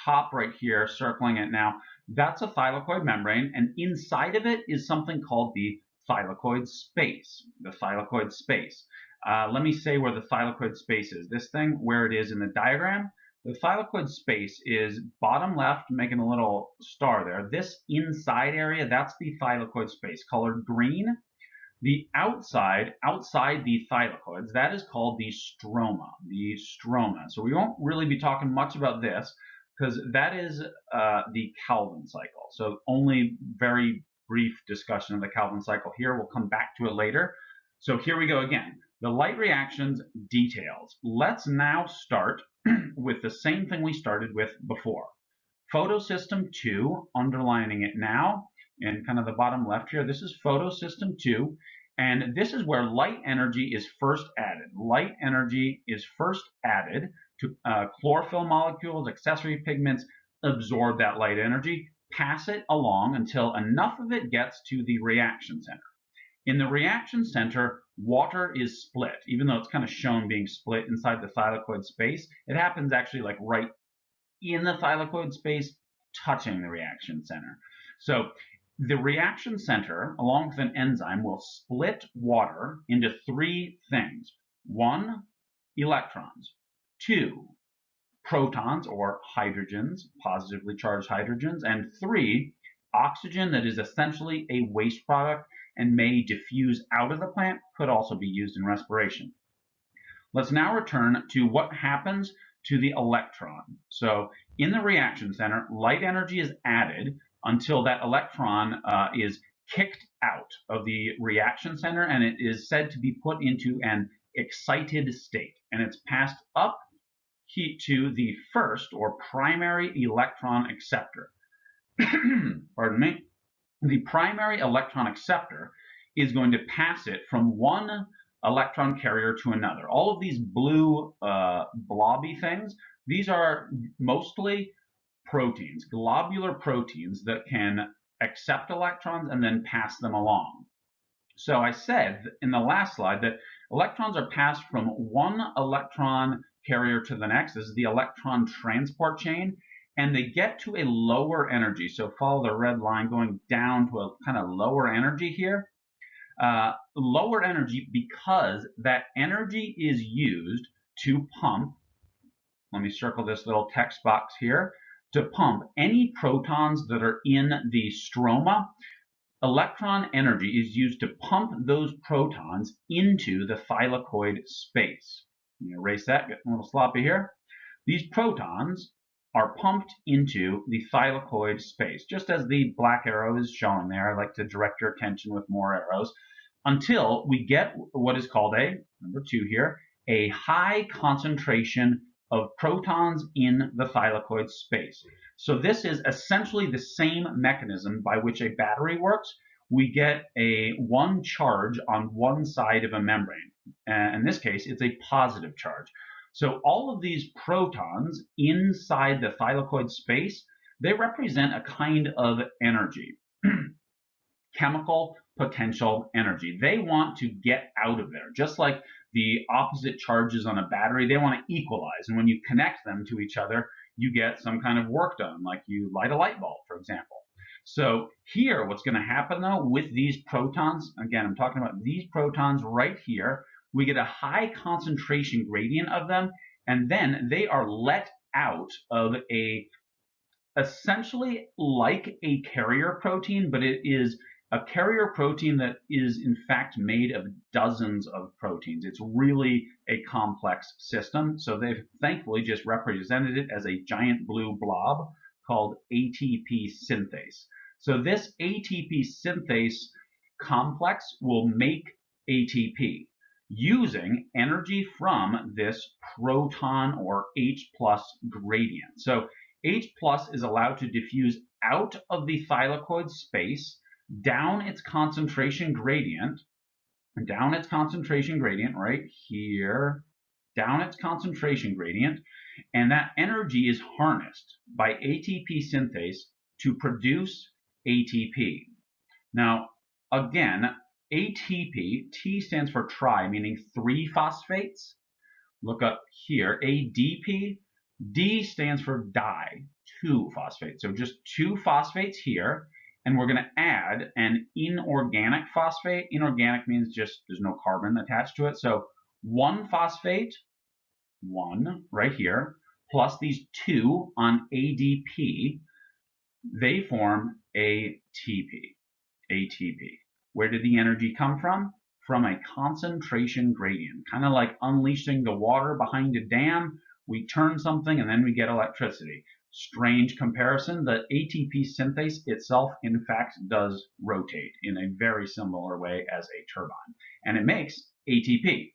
top right here, circling it now, that's a thylakoid membrane, and inside of it is something called the thylakoid space. The thylakoid space. Let me say where the thylakoid space is. This thing, where it is in the diagram, the thylakoid space is bottom left, making a little star there. This inside area, that's the thylakoid space, colored green. The outside the thylakoids, that is called the stroma. The stroma. So we won't really be talking much about this because that is the Calvin cycle. So only very brief discussion of the Calvin cycle here. We'll come back to it later. So here we go again. The light reactions details. Let's now start with the same thing we started with before. Photosystem 2, underlining it now, in kind of the bottom left here, this is photosystem 2, and this is where light energy is first added. Light energy is first added to chlorophyll molecules, accessory pigments, absorb that light energy, pass it along until enough of it gets to the reaction center. In the reaction center, water is split. Even though it's kind of shown being split inside the thylakoid space, it happens actually like right in the thylakoid space, touching the reaction center. So the reaction center, along with an enzyme, will split water into 3 things. 1, electrons. 2, protons or hydrogens, positively charged hydrogens. And 3, Oxygen that is essentially a waste product and may diffuse out of the plant could also be used in respiration. Let's now return to what happens to the electron. So in the reaction center, light energy is added until that electron is kicked out of the reaction center, and it is said to be put into an excited state, and it's passed up to the first or primary electron acceptor. Pardon me. The primary electron acceptor is going to pass it from one electron carrier to another. All of these blue blobby things, these are mostly proteins, globular proteins that can accept electrons and then pass them along. So I said in the last slide that electrons are passed from one electron carrier to the next. This is the electron transport chain, and they get to a lower energy. So follow the red line going down to a kind of lower energy here. Lower energy because that energy is used to pump. Let me circle this little text box here. To pump any protons that are in the stroma. Electron energy is used to pump those protons into the thylakoid space. Let me erase that, get a little sloppy here. These protons are pumped into the thylakoid space, just as the black arrow is showing there. I like to direct your attention with more arrows, until we get what is called number 2 here, a high concentration of protons in the thylakoid space. So this is essentially the same mechanism by which a battery works. We get one charge on one side of a membrane. In this case, it's a positive charge. So all of these protons inside the thylakoid space, they represent a kind of energy, chemical potential energy. They want to get out of there, just like the opposite charges on a battery. They want to equalize, and when you connect them to each other, you get some kind of work done, like you light a light bulb, for example. So here, what's going to happen though with these protons, again, I'm talking about these protons right here, we get a high concentration gradient of them, and then they are let out of essentially like a carrier protein, but it is a carrier protein that is in fact made of dozens of proteins. It's really a complex system. So they've thankfully just represented it as a giant blue blob called ATP synthase. So this ATP synthase complex will make ATP using energy from this proton or H plus gradient. So H plus is allowed to diffuse out of the thylakoid space down its concentration gradient right here, down its concentration gradient, and that energy is harnessed by ATP synthase to produce ATP. Now, again, ATP, T stands for tri, meaning 3 phosphates. Look up here, ADP, D stands for di, 2 phosphates. So just 2 phosphates here, and we're going to add an inorganic phosphate. Inorganic means just there's no carbon attached to it. So 1 phosphate, 1 right here, plus these 2 on ADP, they form ATP. Where did the energy come from? From a concentration gradient, kind of like unleashing the water behind a dam. We turn something and then we get electricity. Strange comparison. The ATP synthase itself, in fact, does rotate in a very similar way as a turbine, and it makes ATP.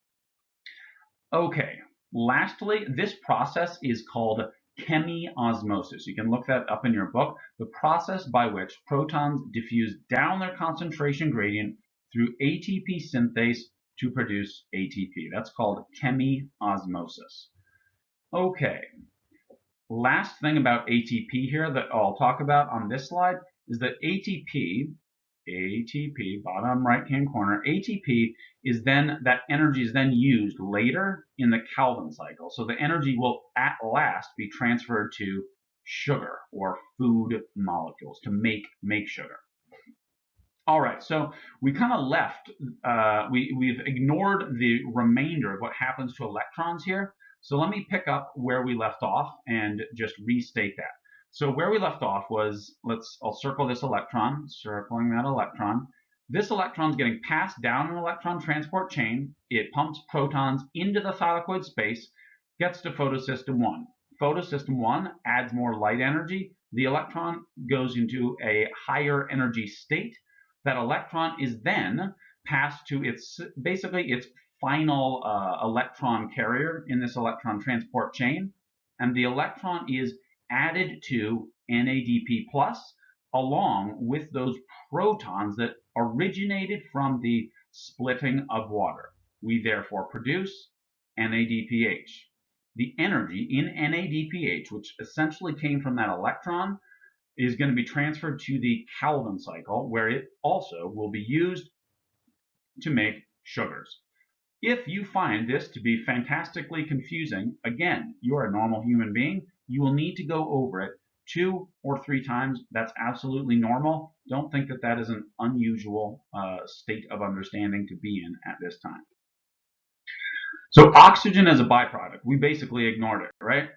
Okay, lastly, this process is called chemiosmosis. You can look that up in your book. The process by which protons diffuse down their concentration gradient through ATP synthase to produce ATP. That's called chemiosmosis. Okay, last thing about ATP here that I'll talk about on this slide is that ATP, bottom right-hand corner, ATP is then, that energy is then used later in the Calvin cycle. So the energy will at last be transferred to sugar or food molecules to make sugar. All right, so we kind of left, we've ignored the remainder of what happens to electrons here. So let me pick up where we left off and just restate that. So where we left off was, I'll circle this electron, circling that electron. This electron is getting passed down an electron transport chain. It pumps protons into the thylakoid space, gets to photosystem 1. Photosystem 1 adds more light energy. The electron goes into a higher energy state. That electron is then passed to basically its final electron carrier in this electron transport chain, and the electron is added to NADP plus along with those protons that originated from the splitting of water. We therefore produce NADPH. The energy in NADPH, which essentially came from that electron, is going to be transferred to the Calvin cycle, where it also will be used to make sugars. If you find this to be fantastically confusing, again, you're a normal human being, you will need to go over it 2 or 3 times. That's absolutely normal. Don't think that that is an unusual state of understanding to be in at this time. So oxygen as a byproduct, we basically ignored it, right?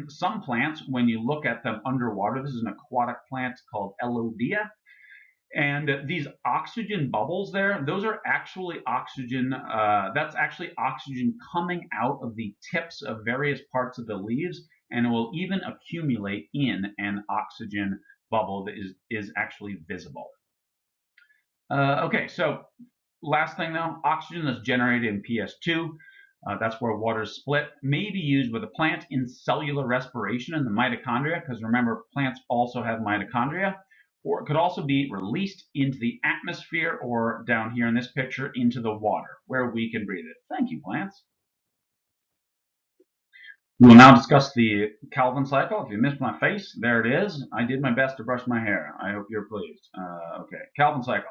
Some plants, when you look at them underwater, this is an aquatic plant called Elodea, and these oxygen bubbles there, those are actually oxygen, that's actually oxygen coming out of the tips of various parts of the leaves, and it will even accumulate in an oxygen bubble that is actually visible. Okay, so last thing though, oxygen that's generated in PS2, that's where water is split, may be used with a plant in cellular respiration in the mitochondria, because remember, plants also have mitochondria. Or it could also be released into the atmosphere, or down here in this picture, into the water, where we can breathe it. Thank you, plants. We will now discuss the Calvin cycle. If you missed my face, there it is. I did my best to brush my hair. I hope you're pleased. Okay, Calvin cycle.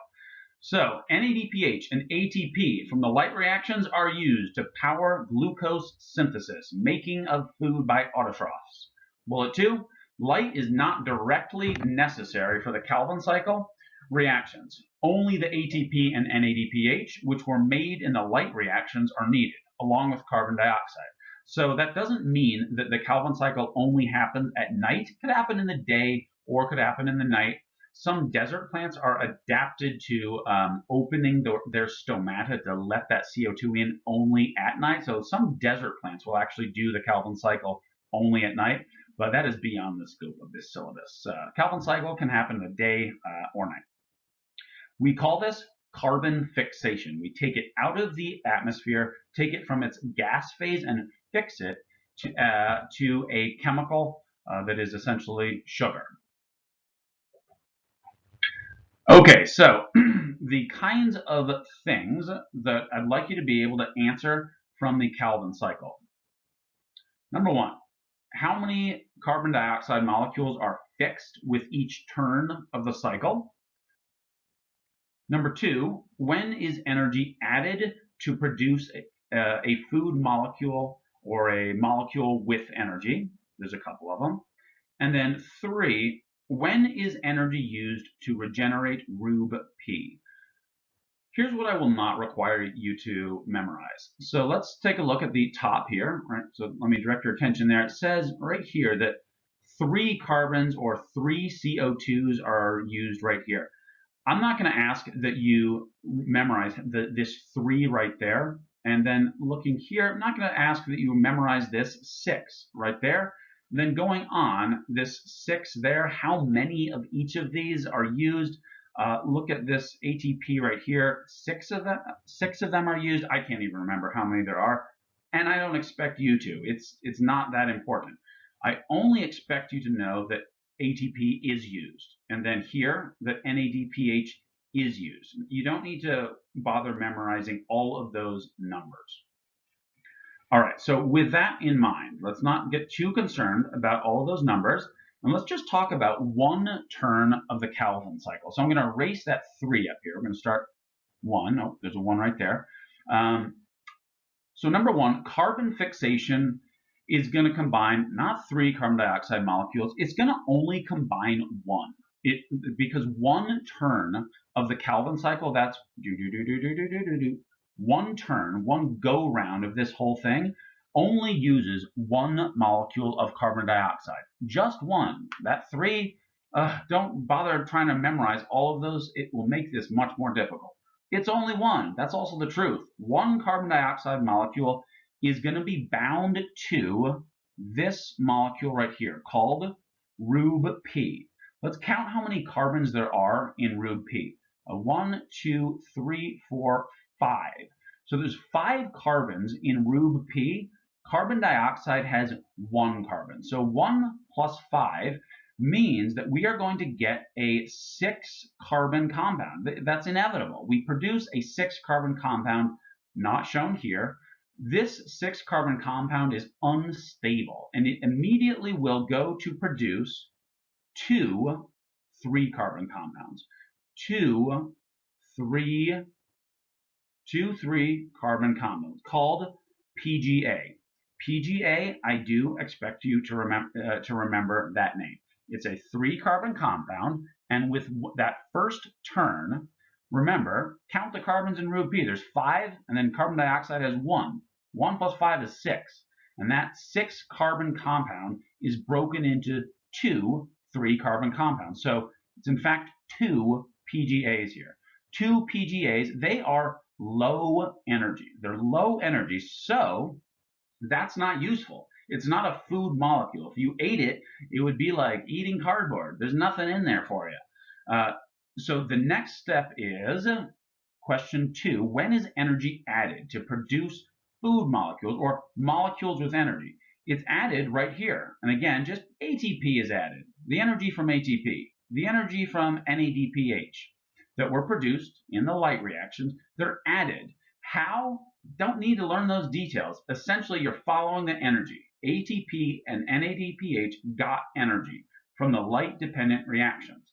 So NADPH and ATP from the light reactions are used to power glucose synthesis, making of food by autotrophs. Bullet 2. Light is not directly necessary for the Calvin cycle reactions. Only the ATP and NADPH, which were made in the light reactions, are needed, along with carbon dioxide. So that doesn't mean that the Calvin cycle only happens at night. It could happen in the day or it could happen in the night. Some desert plants are adapted to opening their stomata to let that CO2 in only at night. So some desert plants will actually do the Calvin cycle only at night, but that is beyond the scope of this syllabus. Calvin cycle can happen in the day or night. We call this carbon fixation. We take it out of the atmosphere, take it from its gas phase, and fix it to a chemical that is essentially sugar. Okay, so the kinds of things that I'd like you to be able to answer from the Calvin cycle. Number 1, how many carbon dioxide molecules are fixed with each turn of the cycle? Number 2, when is energy added to produce a food molecule or a molecule with energy? There's a couple of them. And then 3, when is energy used to regenerate Rube P? Here's what I will not require you to memorize. So let's take a look at the top here. Right? So let me direct your attention there. It says right here that 3 carbons or 3 CO2s are used right here. I'm not going to ask that you memorize this 3 right there. And then looking here, I'm not going to ask that you memorize this 6 right there. Then going on, this 6 there, how many of each of these are used? Look at this ATP right here. 6 of them are used. I can't even remember how many there are, and I don't expect you to. It's not that important. I only expect you to know that ATP is used, and then here that NADPH is used. You don't need to bother memorizing all of those numbers. All right, so with that in mind, let's not get too concerned about all of those numbers, and let's just talk about one turn of the Calvin cycle. So I'm going to erase that 3 up here. We're going to start 1. Oh, there's a 1 right there. So number 1, carbon fixation is going to combine not 3 carbon dioxide molecules. It's going to only combine 1. Because one turn of the Calvin cycle, that's one turn, one go round of this whole thing, only uses one molecule of carbon dioxide. Just one. That three, don't bother trying to memorize all of those. It will make this much more difficult. It's only one. That's also the truth. One carbon dioxide molecule is going to be bound to this molecule right here called RuB-P. Let's count how many carbons there are in RuB-P. 1, 2, 3, 4, 5. So there's 5 carbons in RuB-P. Carbon dioxide has 1 carbon. So 1 plus 5 means that we are going to get a 6-carbon compound. That's inevitable. We produce a 6-carbon compound, not shown here. This 6-carbon compound is unstable, and it immediately will go to produce 2 3-carbon compounds. 2 3-carbon compounds called PGA. PGA, I do expect you to remember that name. It's a 3-carbon compound, and with that first turn, remember, count the carbons in RuB-P. There's 5, and then carbon dioxide has 1. 1 plus 5 is 6, and that 6-carbon compound is broken into 2 3-carbon compounds. So it's in fact 2 PGAs here. 2 PGAs, they are low energy. They're low energy, so that's not useful. It's not a food molecule. If you ate it, it would be like eating cardboard. There's nothing in there for you. So the next step is question 2. When is energy added to produce food molecules or molecules with energy? It's added right here. And again, just ATP is added. The energy from ATP, the energy from NADPH that were produced in the light reactions, they're added. How? Don't need to learn those details. Essentially, you're following the energy. ATP and NADPH got energy from the light-dependent reactions.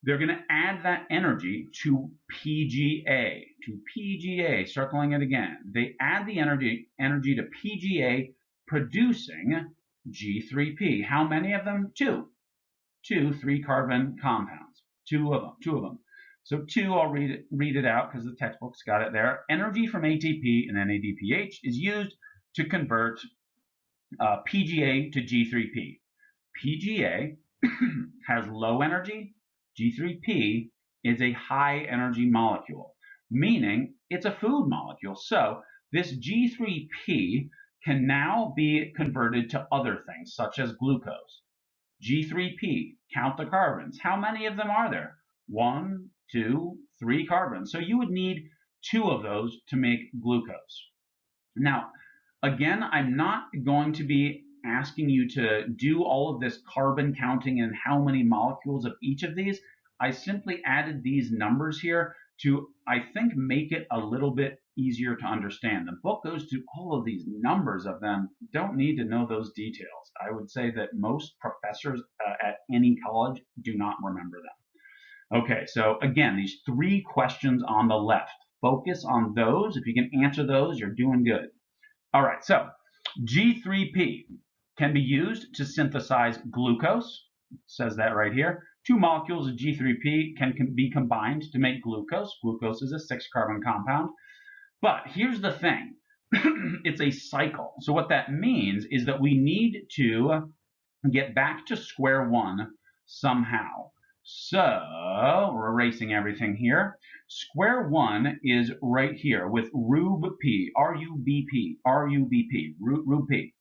They're going to add that energy to PGA. Circling it again. They add the energy to PGA, producing G3P. How many of them? 2. 2 3-carbon compounds. 2 of them. So 2, I'll read it out because the textbook's got it there. Energy from ATP and NADPH is used to convert PGA to G3P. PGA has low energy. G3P is a high energy molecule, meaning it's a food molecule. So this G3P can now be converted to other things, such as glucose. G3P, count the carbons. How many of them are there? 1, 2, 3 carbons. So you would need 2 of those to make glucose. Now, again, I'm not going to be asking you to do all of this carbon counting and how many molecules of each of these. I simply added these numbers here to, I think, make it a little bit easier to understand. The book goes to all of these numbers of them. Don't need to know those details. I would say that most professors at any college do not remember them. Okay, so again, these 3 questions on the left. Focus on those. If you can answer those, you're doing good. All right, so G3P can be used to synthesize glucose. It says that right here. 2 molecules of G3P can be combined to make glucose. Glucose is a 6-carbon compound. But here's the thing. It's a cycle. So what that means is that we need to get back to square one somehow. So we're erasing everything here. Square one is right here with RuB-P, R-U-B-P, RuB-P.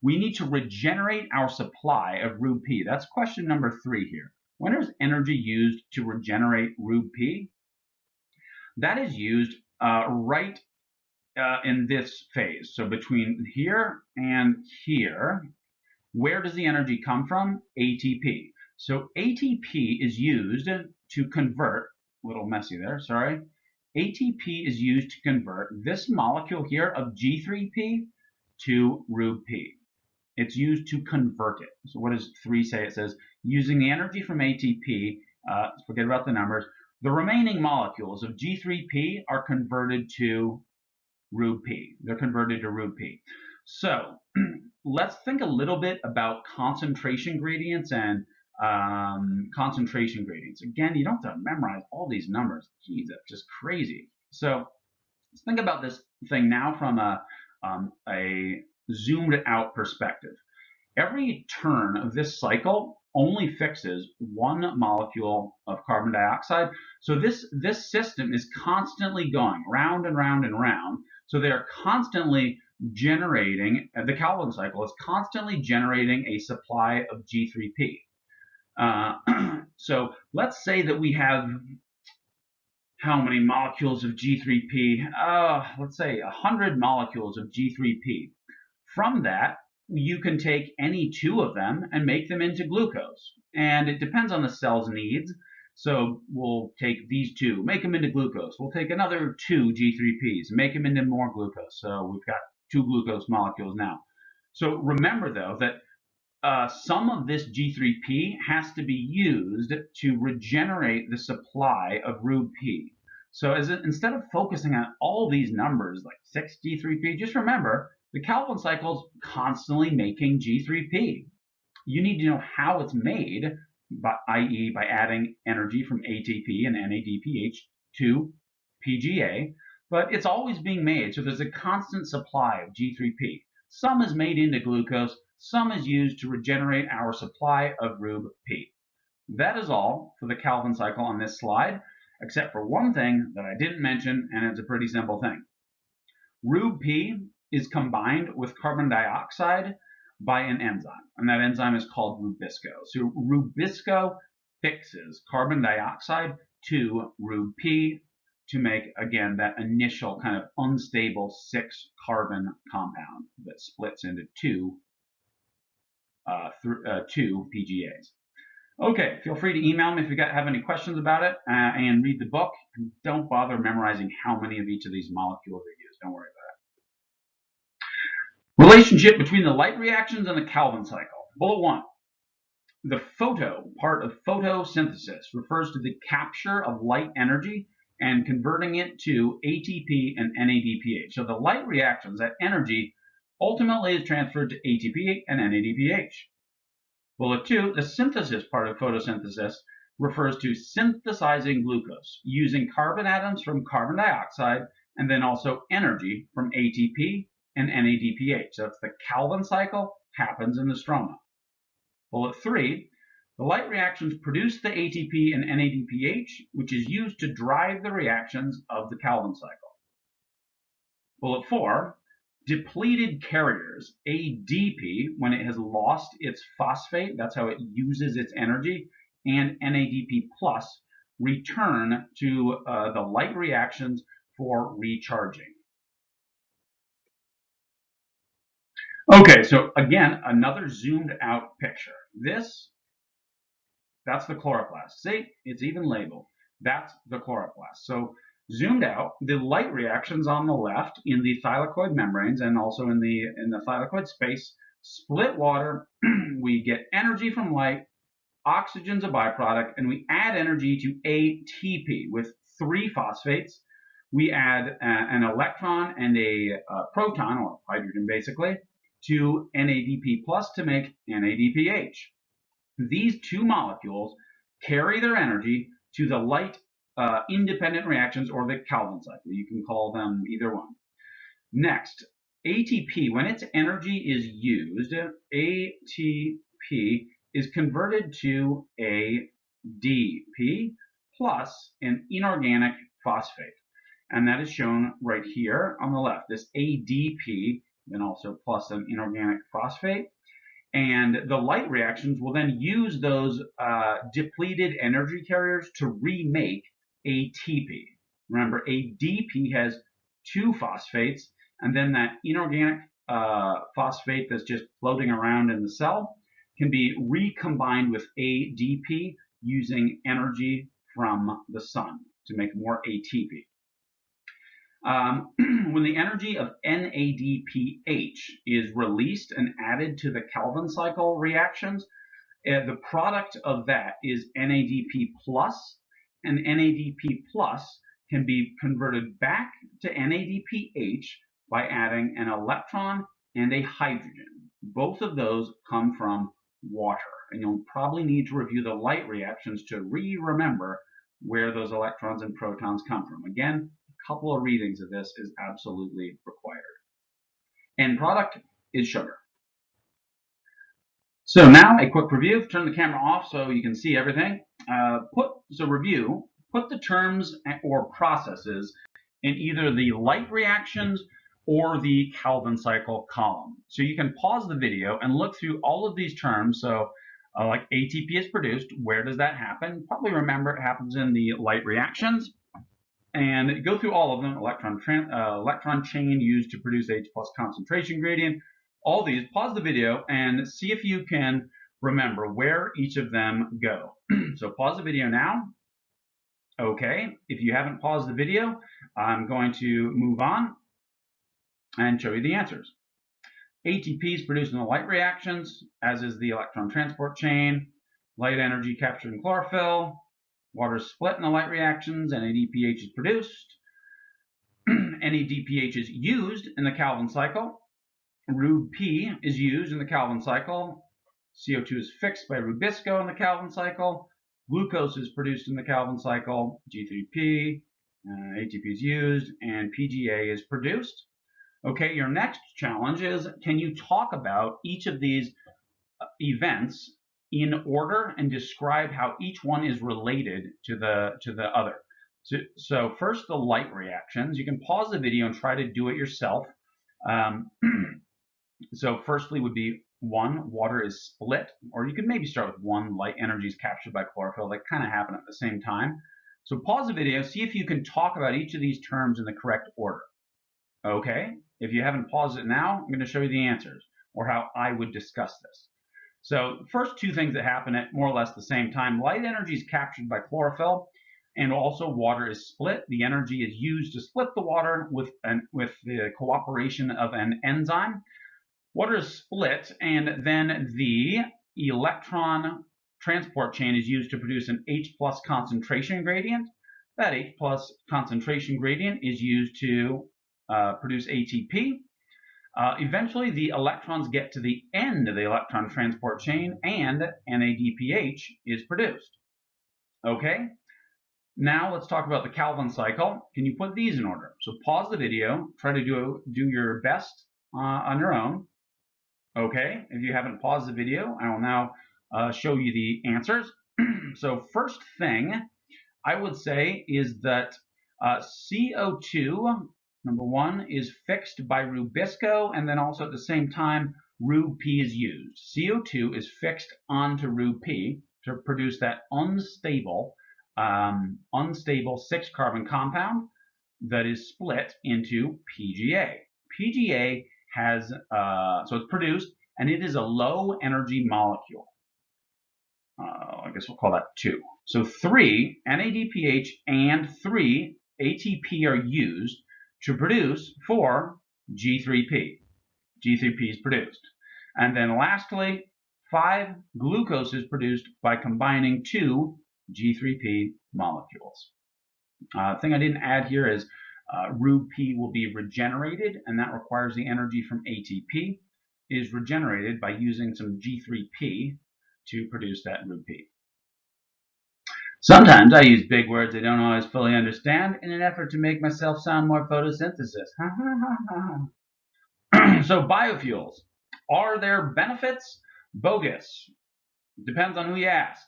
We need to regenerate our supply of RuB-P. That's question number 3 here. When is energy used to regenerate RuB-P? That is used right in this phase. So between here and here, where does the energy come from? ATP. So ATP is used to convert, a little messy there, sorry. ATP is used to convert this molecule here of G3P to RuB-P. It's used to convert it. So what does 3 say? It says, using the energy from ATP, forget about the numbers, the remaining molecules of G3P are converted to RuB-P. They're converted to RuB-P. So let's think a little bit about concentration gradients and concentration gradients. Again, you don't have to memorize all these numbers. Geez, that's just crazy. So let's think about this thing now from a zoomed out perspective. Every turn of this cycle only fixes one molecule of carbon dioxide. So this system is constantly going round and round and round. So they're constantly generating, the Calvin cycle is constantly generating a supply of G3P. So let's say that we have how many molecules of G3P? Let's say 100 molecules of G3P. From that, you can take any two of them and make them into glucose. And it depends on the cell's needs. So we'll take these two, make them into glucose. We'll take another two G3Ps, make them into more glucose. So we've got two glucose molecules now. So remember, though, that some of this G3P has to be used to regenerate the supply of RuB-P. So instead of focusing on all these numbers, like 6 G3P, just remember the Calvin cycle is constantly making G3P. You need to know how it's made, i.e. by adding energy from ATP and NADPH to PGA, but it's always being made, so there's a constant supply of G3P. Some is made into glucose, some is used to regenerate our supply of RuB-P. That is all for the Calvin cycle on this slide, except for one thing that I didn't mention, and it's a pretty simple thing. RuB-P is combined with carbon dioxide by an enzyme, and that enzyme is called Rubisco. So Rubisco fixes carbon dioxide to RuB-P to make, again, that initial kind of unstable 6-carbon compound that splits into two PGAs. Okay, feel free to email me if you have any questions about it, and read the book. And don't bother memorizing how many of each of these molecules are used. Don't worry about it. Relationship between the light reactions and the Calvin cycle. Bullet 1. The photo part of photosynthesis refers to the capture of light energy and converting it to ATP and NADPH. So the light reactions, that energy, ultimately is transferred to ATP and NADPH. Bullet 2, the synthesis part of photosynthesis refers to synthesizing glucose using carbon atoms from carbon dioxide and then also energy from ATP and NADPH. So it's the Calvin cycle happens in the stroma. Bullet 3, the light reactions produce the ATP and NADPH, which is used to drive the reactions of the Calvin cycle. Bullet 4, depleted carriers, ADP, when it has lost its phosphate, that's how it uses its energy, and NADP plus return to the light reactions for recharging. Okay, so again, another zoomed out picture. That's the chloroplast. See, it's even labeled. That's the chloroplast. So zoomed out, the light reactions on the left in the thylakoid membranes and also in the thylakoid space split water. We get energy from light, oxygen's a byproduct, and we add energy to ATP with 3 phosphates. We add an electron and a proton, or hydrogen basically, to NADP plus to make NADPH. These two molecules carry their energy to the light independent reactions, or the Calvin cycle. You can call them either one. Next, ATP, when its energy is used, ATP is converted to ADP plus an inorganic phosphate. And that is shown right here on the left, this ADP, then also plus an inorganic phosphate. And the light reactions will then use those depleted energy carriers to remake ATP. Remember, ADP has 2 phosphates, and then that inorganic phosphate that's just floating around in the cell can be recombined with ADP using energy from the sun to make more ATP. When the energy of NADPH is released and added to the Calvin cycle reactions, the product of that is NADP plus, and NADP plus can be converted back to NADPH by adding an electron and a hydrogen. Both of those come from water, and you'll probably need to review the light reactions to remember where those electrons and protons come from. Again, a couple of readings of this is absolutely required. End product, is sugar. So now a quick review. Turn the camera off so you can see everything. Review. Put the terms or processes in either the light reactions or the Calvin cycle column. So you can pause the video and look through all of these terms. So like ATP is produced, where does that happen? Probably remember it happens in the light reactions. And go through all of them. Electron chain used to produce H plus concentration gradient. All these. Pause the video and see if you can remember where each of them go. So pause the video now. Okay, if you haven't paused the video, I'm going to move on and show you the answers. ATP is produced in the light reactions, as is the electron transport chain. Light energy captured in chlorophyll. Water is split in the light reactions, NADPH is produced. NADPH is used in the Calvin cycle. Rub-P is used in the Calvin cycle. CO2 is fixed by Rubisco in the Calvin cycle. Glucose is produced in the Calvin cycle. G3P, ATP is used, and PGA is produced. Okay, your next challenge is, can you talk about each of these events in order and describe how each one is related to the other? So first, the light reactions. You can pause the video and try to do it yourself. So firstly would be 1, water is split, or you could maybe start with 1, light energy is captured by chlorophyll. They kind of happen at the same time. So pause the video, see if you can talk about each of these terms in the correct order. Okay, if you haven't paused it now, I'm going to show you the answers, or how I would discuss this. So the first two things that happen at more or less the same time, light energy is captured by chlorophyll, and also water is split. The energy is used to split the water with the cooperation of an enzyme. Water is split, and then the electron transport chain is used to produce an H plus concentration gradient. That H plus concentration gradient is used to produce ATP. Eventually, the electrons get to the end of the electron transport chain, and NADPH is produced. Okay, now let's talk about the Calvin cycle. Can you put these in order? So pause the video, try to do your best on your own. Okay, if you haven't paused the video, I will now show you the answers. So first thing I would say is that CO2, number 1, is fixed by Rubisco, and then also at the same time, Rub-P is used. CO2 is fixed onto Rub-P to produce that unstable 6-carbon compound that is split into PGA. PGA has, so it's produced, and it is a low energy molecule. I guess we'll call that 2. So 3 NADPH and 3 ATP are used to produce 4 G3P. G3P is produced. And then lastly, 5 glucose is produced by combining 2 G3P molecules. Thing I didn't add here is Rub-P will be regenerated, and that requires the energy from ATP is regenerated by using some G3P to produce that Rub-P. Sometimes I use big words I don't always fully understand in an effort to make myself sound more photosynthesis. So biofuels, are there benefits? Bogus. Depends on who you ask.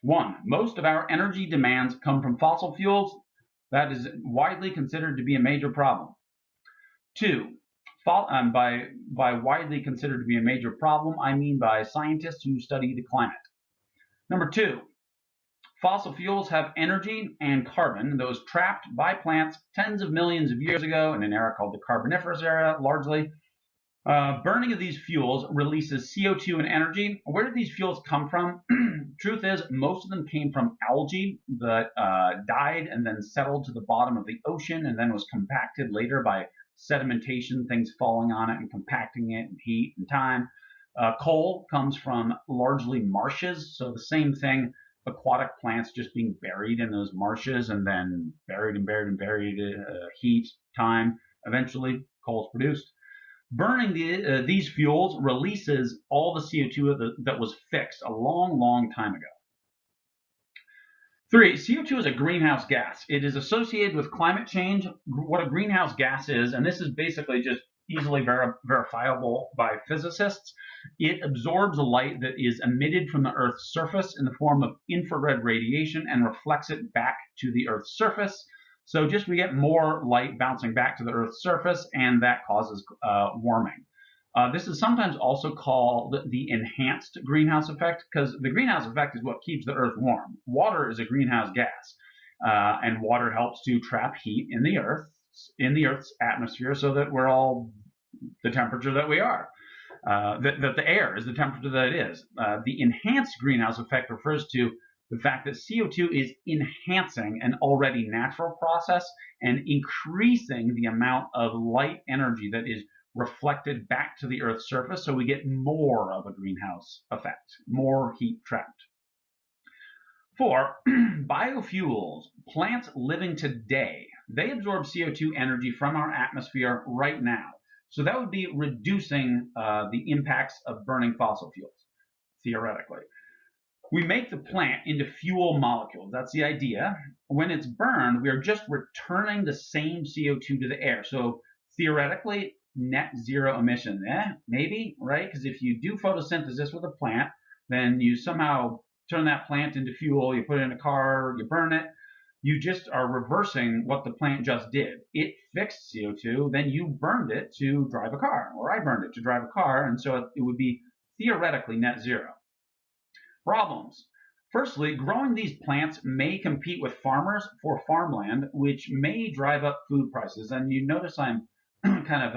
1, most of our energy demands come from fossil fuels. That is widely considered to be a major problem. 2, by widely considered to be a major problem, I mean by scientists who study the climate. Number 2, fossil fuels have energy and carbon that was trapped by plants tens of millions of years ago in an era called the Carboniferous era, largely. Burning of these fuels releases CO2 and energy. Where did these fuels come from? Truth is, most of them came from algae that died and then settled to the bottom of the ocean and then was compacted later by sedimentation, things falling on it and compacting it, and heat and time. Coal comes from largely marshes, so the same thing, aquatic plants just being buried in those marshes and then buried and buried and buried, heat, time, eventually coal is produced. Burning these fuels releases all the CO2 that was fixed a long, long time ago. 3, CO2 is a greenhouse gas. It is associated with climate change. What a greenhouse gas is, and this is basically just easily verifiable by physicists. It absorbs light that is emitted from the Earth's surface in the form of infrared radiation and reflects it back to the Earth's surface. So just we get more light bouncing back to the Earth's surface, and that causes warming. This is sometimes also called the enhanced greenhouse effect, because the greenhouse effect is what keeps the Earth warm. Water is a greenhouse gas, and water helps to trap heat in the Earth's atmosphere, so that we're all the temperature that we are. That the air is the temperature that it is. The enhanced greenhouse effect refers to the fact that CO2 is enhancing an already natural process and increasing the amount of light energy that is reflected back to the Earth's surface, so we get more of a greenhouse effect, more heat trapped. 4. Biofuels. Plants living today, they absorb CO2 energy from our atmosphere right now. So that would be reducing the impacts of burning fossil fuels, theoretically. We make the plant into fuel molecules. That's the idea. When it's burned, we are just returning the same CO2 to the air. So theoretically, net zero emission. Maybe, right? Because if you do photosynthesis with a plant, then you somehow turn that plant into fuel, you put it in a car, you burn it, you just are reversing what the plant just did. It fixed CO2, then you burned it to drive a car, or I burned it to drive a car, and so it would be theoretically net zero. Problems. Firstly, growing these plants may compete with farmers for farmland, which may drive up food prices. And you notice I'm kind of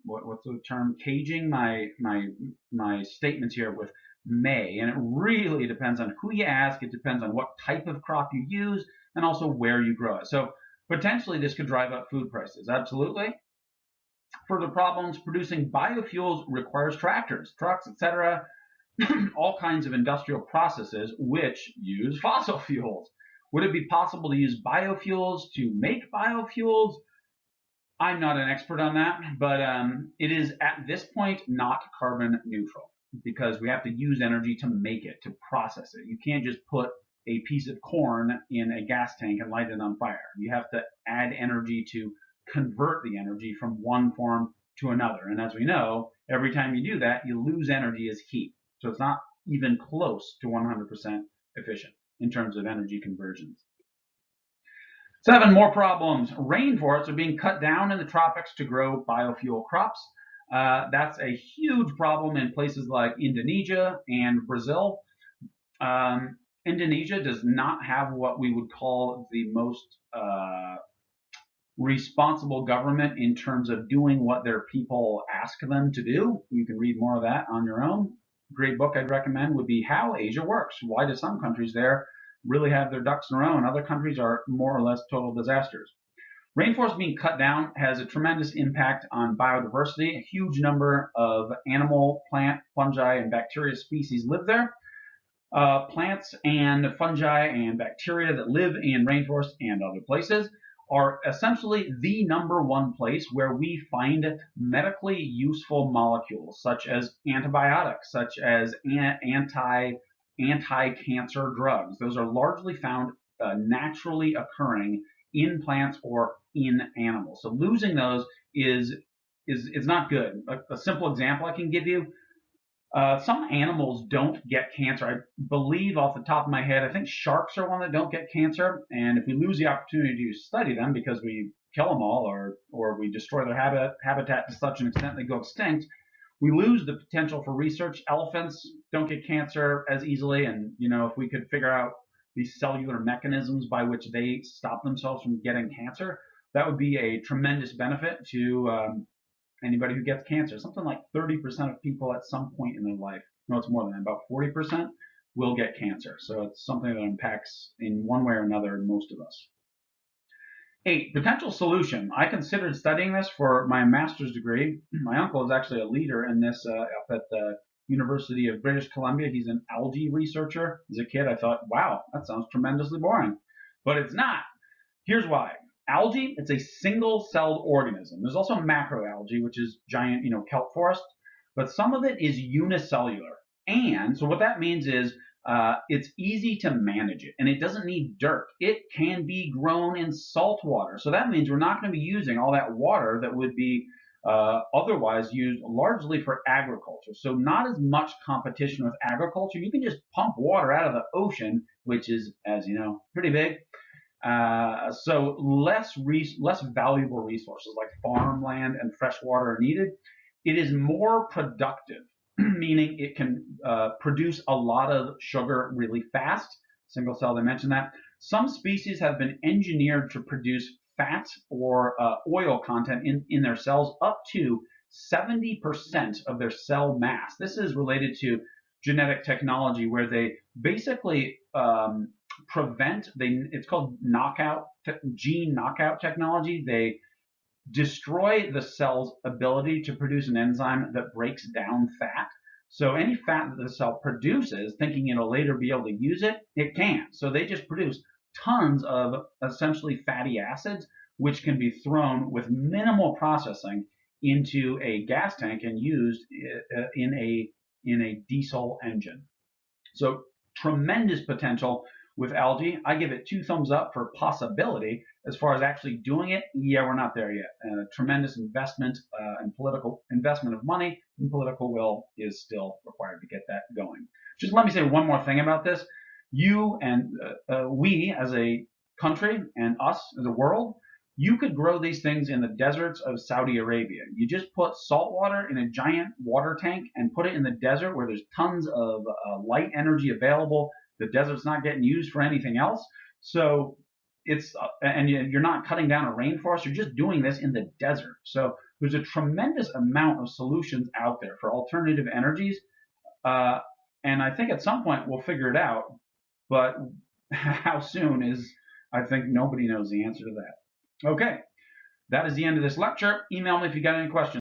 what's the term, caging my statements here with may, and it really depends on who you ask. It depends on what type of crop you use, and also where you grow it. So potentially this could drive up food prices. Absolutely. Further problems. Producing biofuels requires tractors, trucks, etc., all kinds of industrial processes which use fossil fuels. Would it be possible to use biofuels to make biofuels? I'm not an expert on that, but it is at this point not carbon neutral, because we have to use energy to make it, to process it. You can't just put a piece of corn in a gas tank and light it on fire. You have to add energy to convert the energy from one form to another. And as we know, every time you do that, you lose energy as heat. So it's not even close to 100% efficient in terms of energy conversions. 7, more problems. Rainforests are being cut down in the tropics to grow biofuel crops. That's a huge problem in places like Indonesia and Brazil. Indonesia does not have what we would call the most responsible government in terms of doing what their people ask them to do. You can read more of that on your own. Great book I'd recommend would be How Asia Works. Why do some countries there really have their ducks in a row and other countries are more or less total disasters? Rainforest being cut down has a tremendous impact on biodiversity. A huge number of animal, plant, fungi, and bacteria species live there. Plants and fungi and bacteria that live in rainforests and other places are essentially the #1 place where we find medically useful molecules, such as antibiotics, such as anti-cancer drugs. Those are largely found naturally occurring in plants or in animals. So losing those is not good. A simple example I can give you. Some animals don't get cancer. I believe off the top of my head, I think sharks are one that don't get cancer. And if we lose the opportunity to study them because we kill them all or we destroy their habitat to such an extent they go extinct, we lose the potential for research. Elephants don't get cancer as easily. And, if we could figure out these cellular mechanisms by which they stop themselves from getting cancer, that would be a tremendous benefit to anybody who gets cancer. Something like 30% of people at some point in their life, no, it's more than that, about 40% will get cancer. So it's something that impacts in one way or another most of us. 8, potential solution. I considered studying this for my master's degree. My uncle is actually a leader in this up at the University of British Columbia. He's an algae researcher. As a kid, I thought, wow, that sounds tremendously boring. But it's not. Here's why. Algae, it's a single-celled organism. There's also macroalgae, which is giant, kelp forest, but some of it is unicellular. And so what that means is it's easy to manage it, and it doesn't need dirt. It can be grown in salt water. So that means we're not going to be using all that water that would be otherwise used largely for agriculture. So not as much competition with agriculture. You can just pump water out of the ocean, which is, as you know, pretty big. So less valuable resources like farmland and fresh water are needed. It is more productive, meaning it can produce a lot of sugar really fast. Single cell, I mentioned that. Some species have been engineered to produce fat or oil content in their cells up to 70% of their cell mass. This is related to genetic technology where they basically it's called gene knockout technology. They destroy the cell's ability to produce an enzyme that breaks down fat. So any fat that the cell produces, thinking it'll later be able to use it, it can't. So they just produce tons of essentially fatty acids, which can be thrown with minimal processing into a gas tank and used in a diesel engine. So tremendous potential with algae. I give it 2 thumbs up for possibility. As far as actually doing it, yeah, we're not there yet. Tremendous investment and political investment of money and political will is still required to get that going. Just let me say one more thing about this. You and we as a country and us as a world, you could grow these things in the deserts of Saudi Arabia. You just put salt water in a giant water tank and put it in the desert where there's tons of light energy available. The desert's not getting used for anything else. So and you're not cutting down a rainforest. You're just doing this in the desert. So there's a tremendous amount of solutions out there for alternative energies. Uh, and I think at some point we'll figure it out. But how soon is, I think nobody knows the answer to that. Okay, that is the end of this lecture. Email me if you got any questions.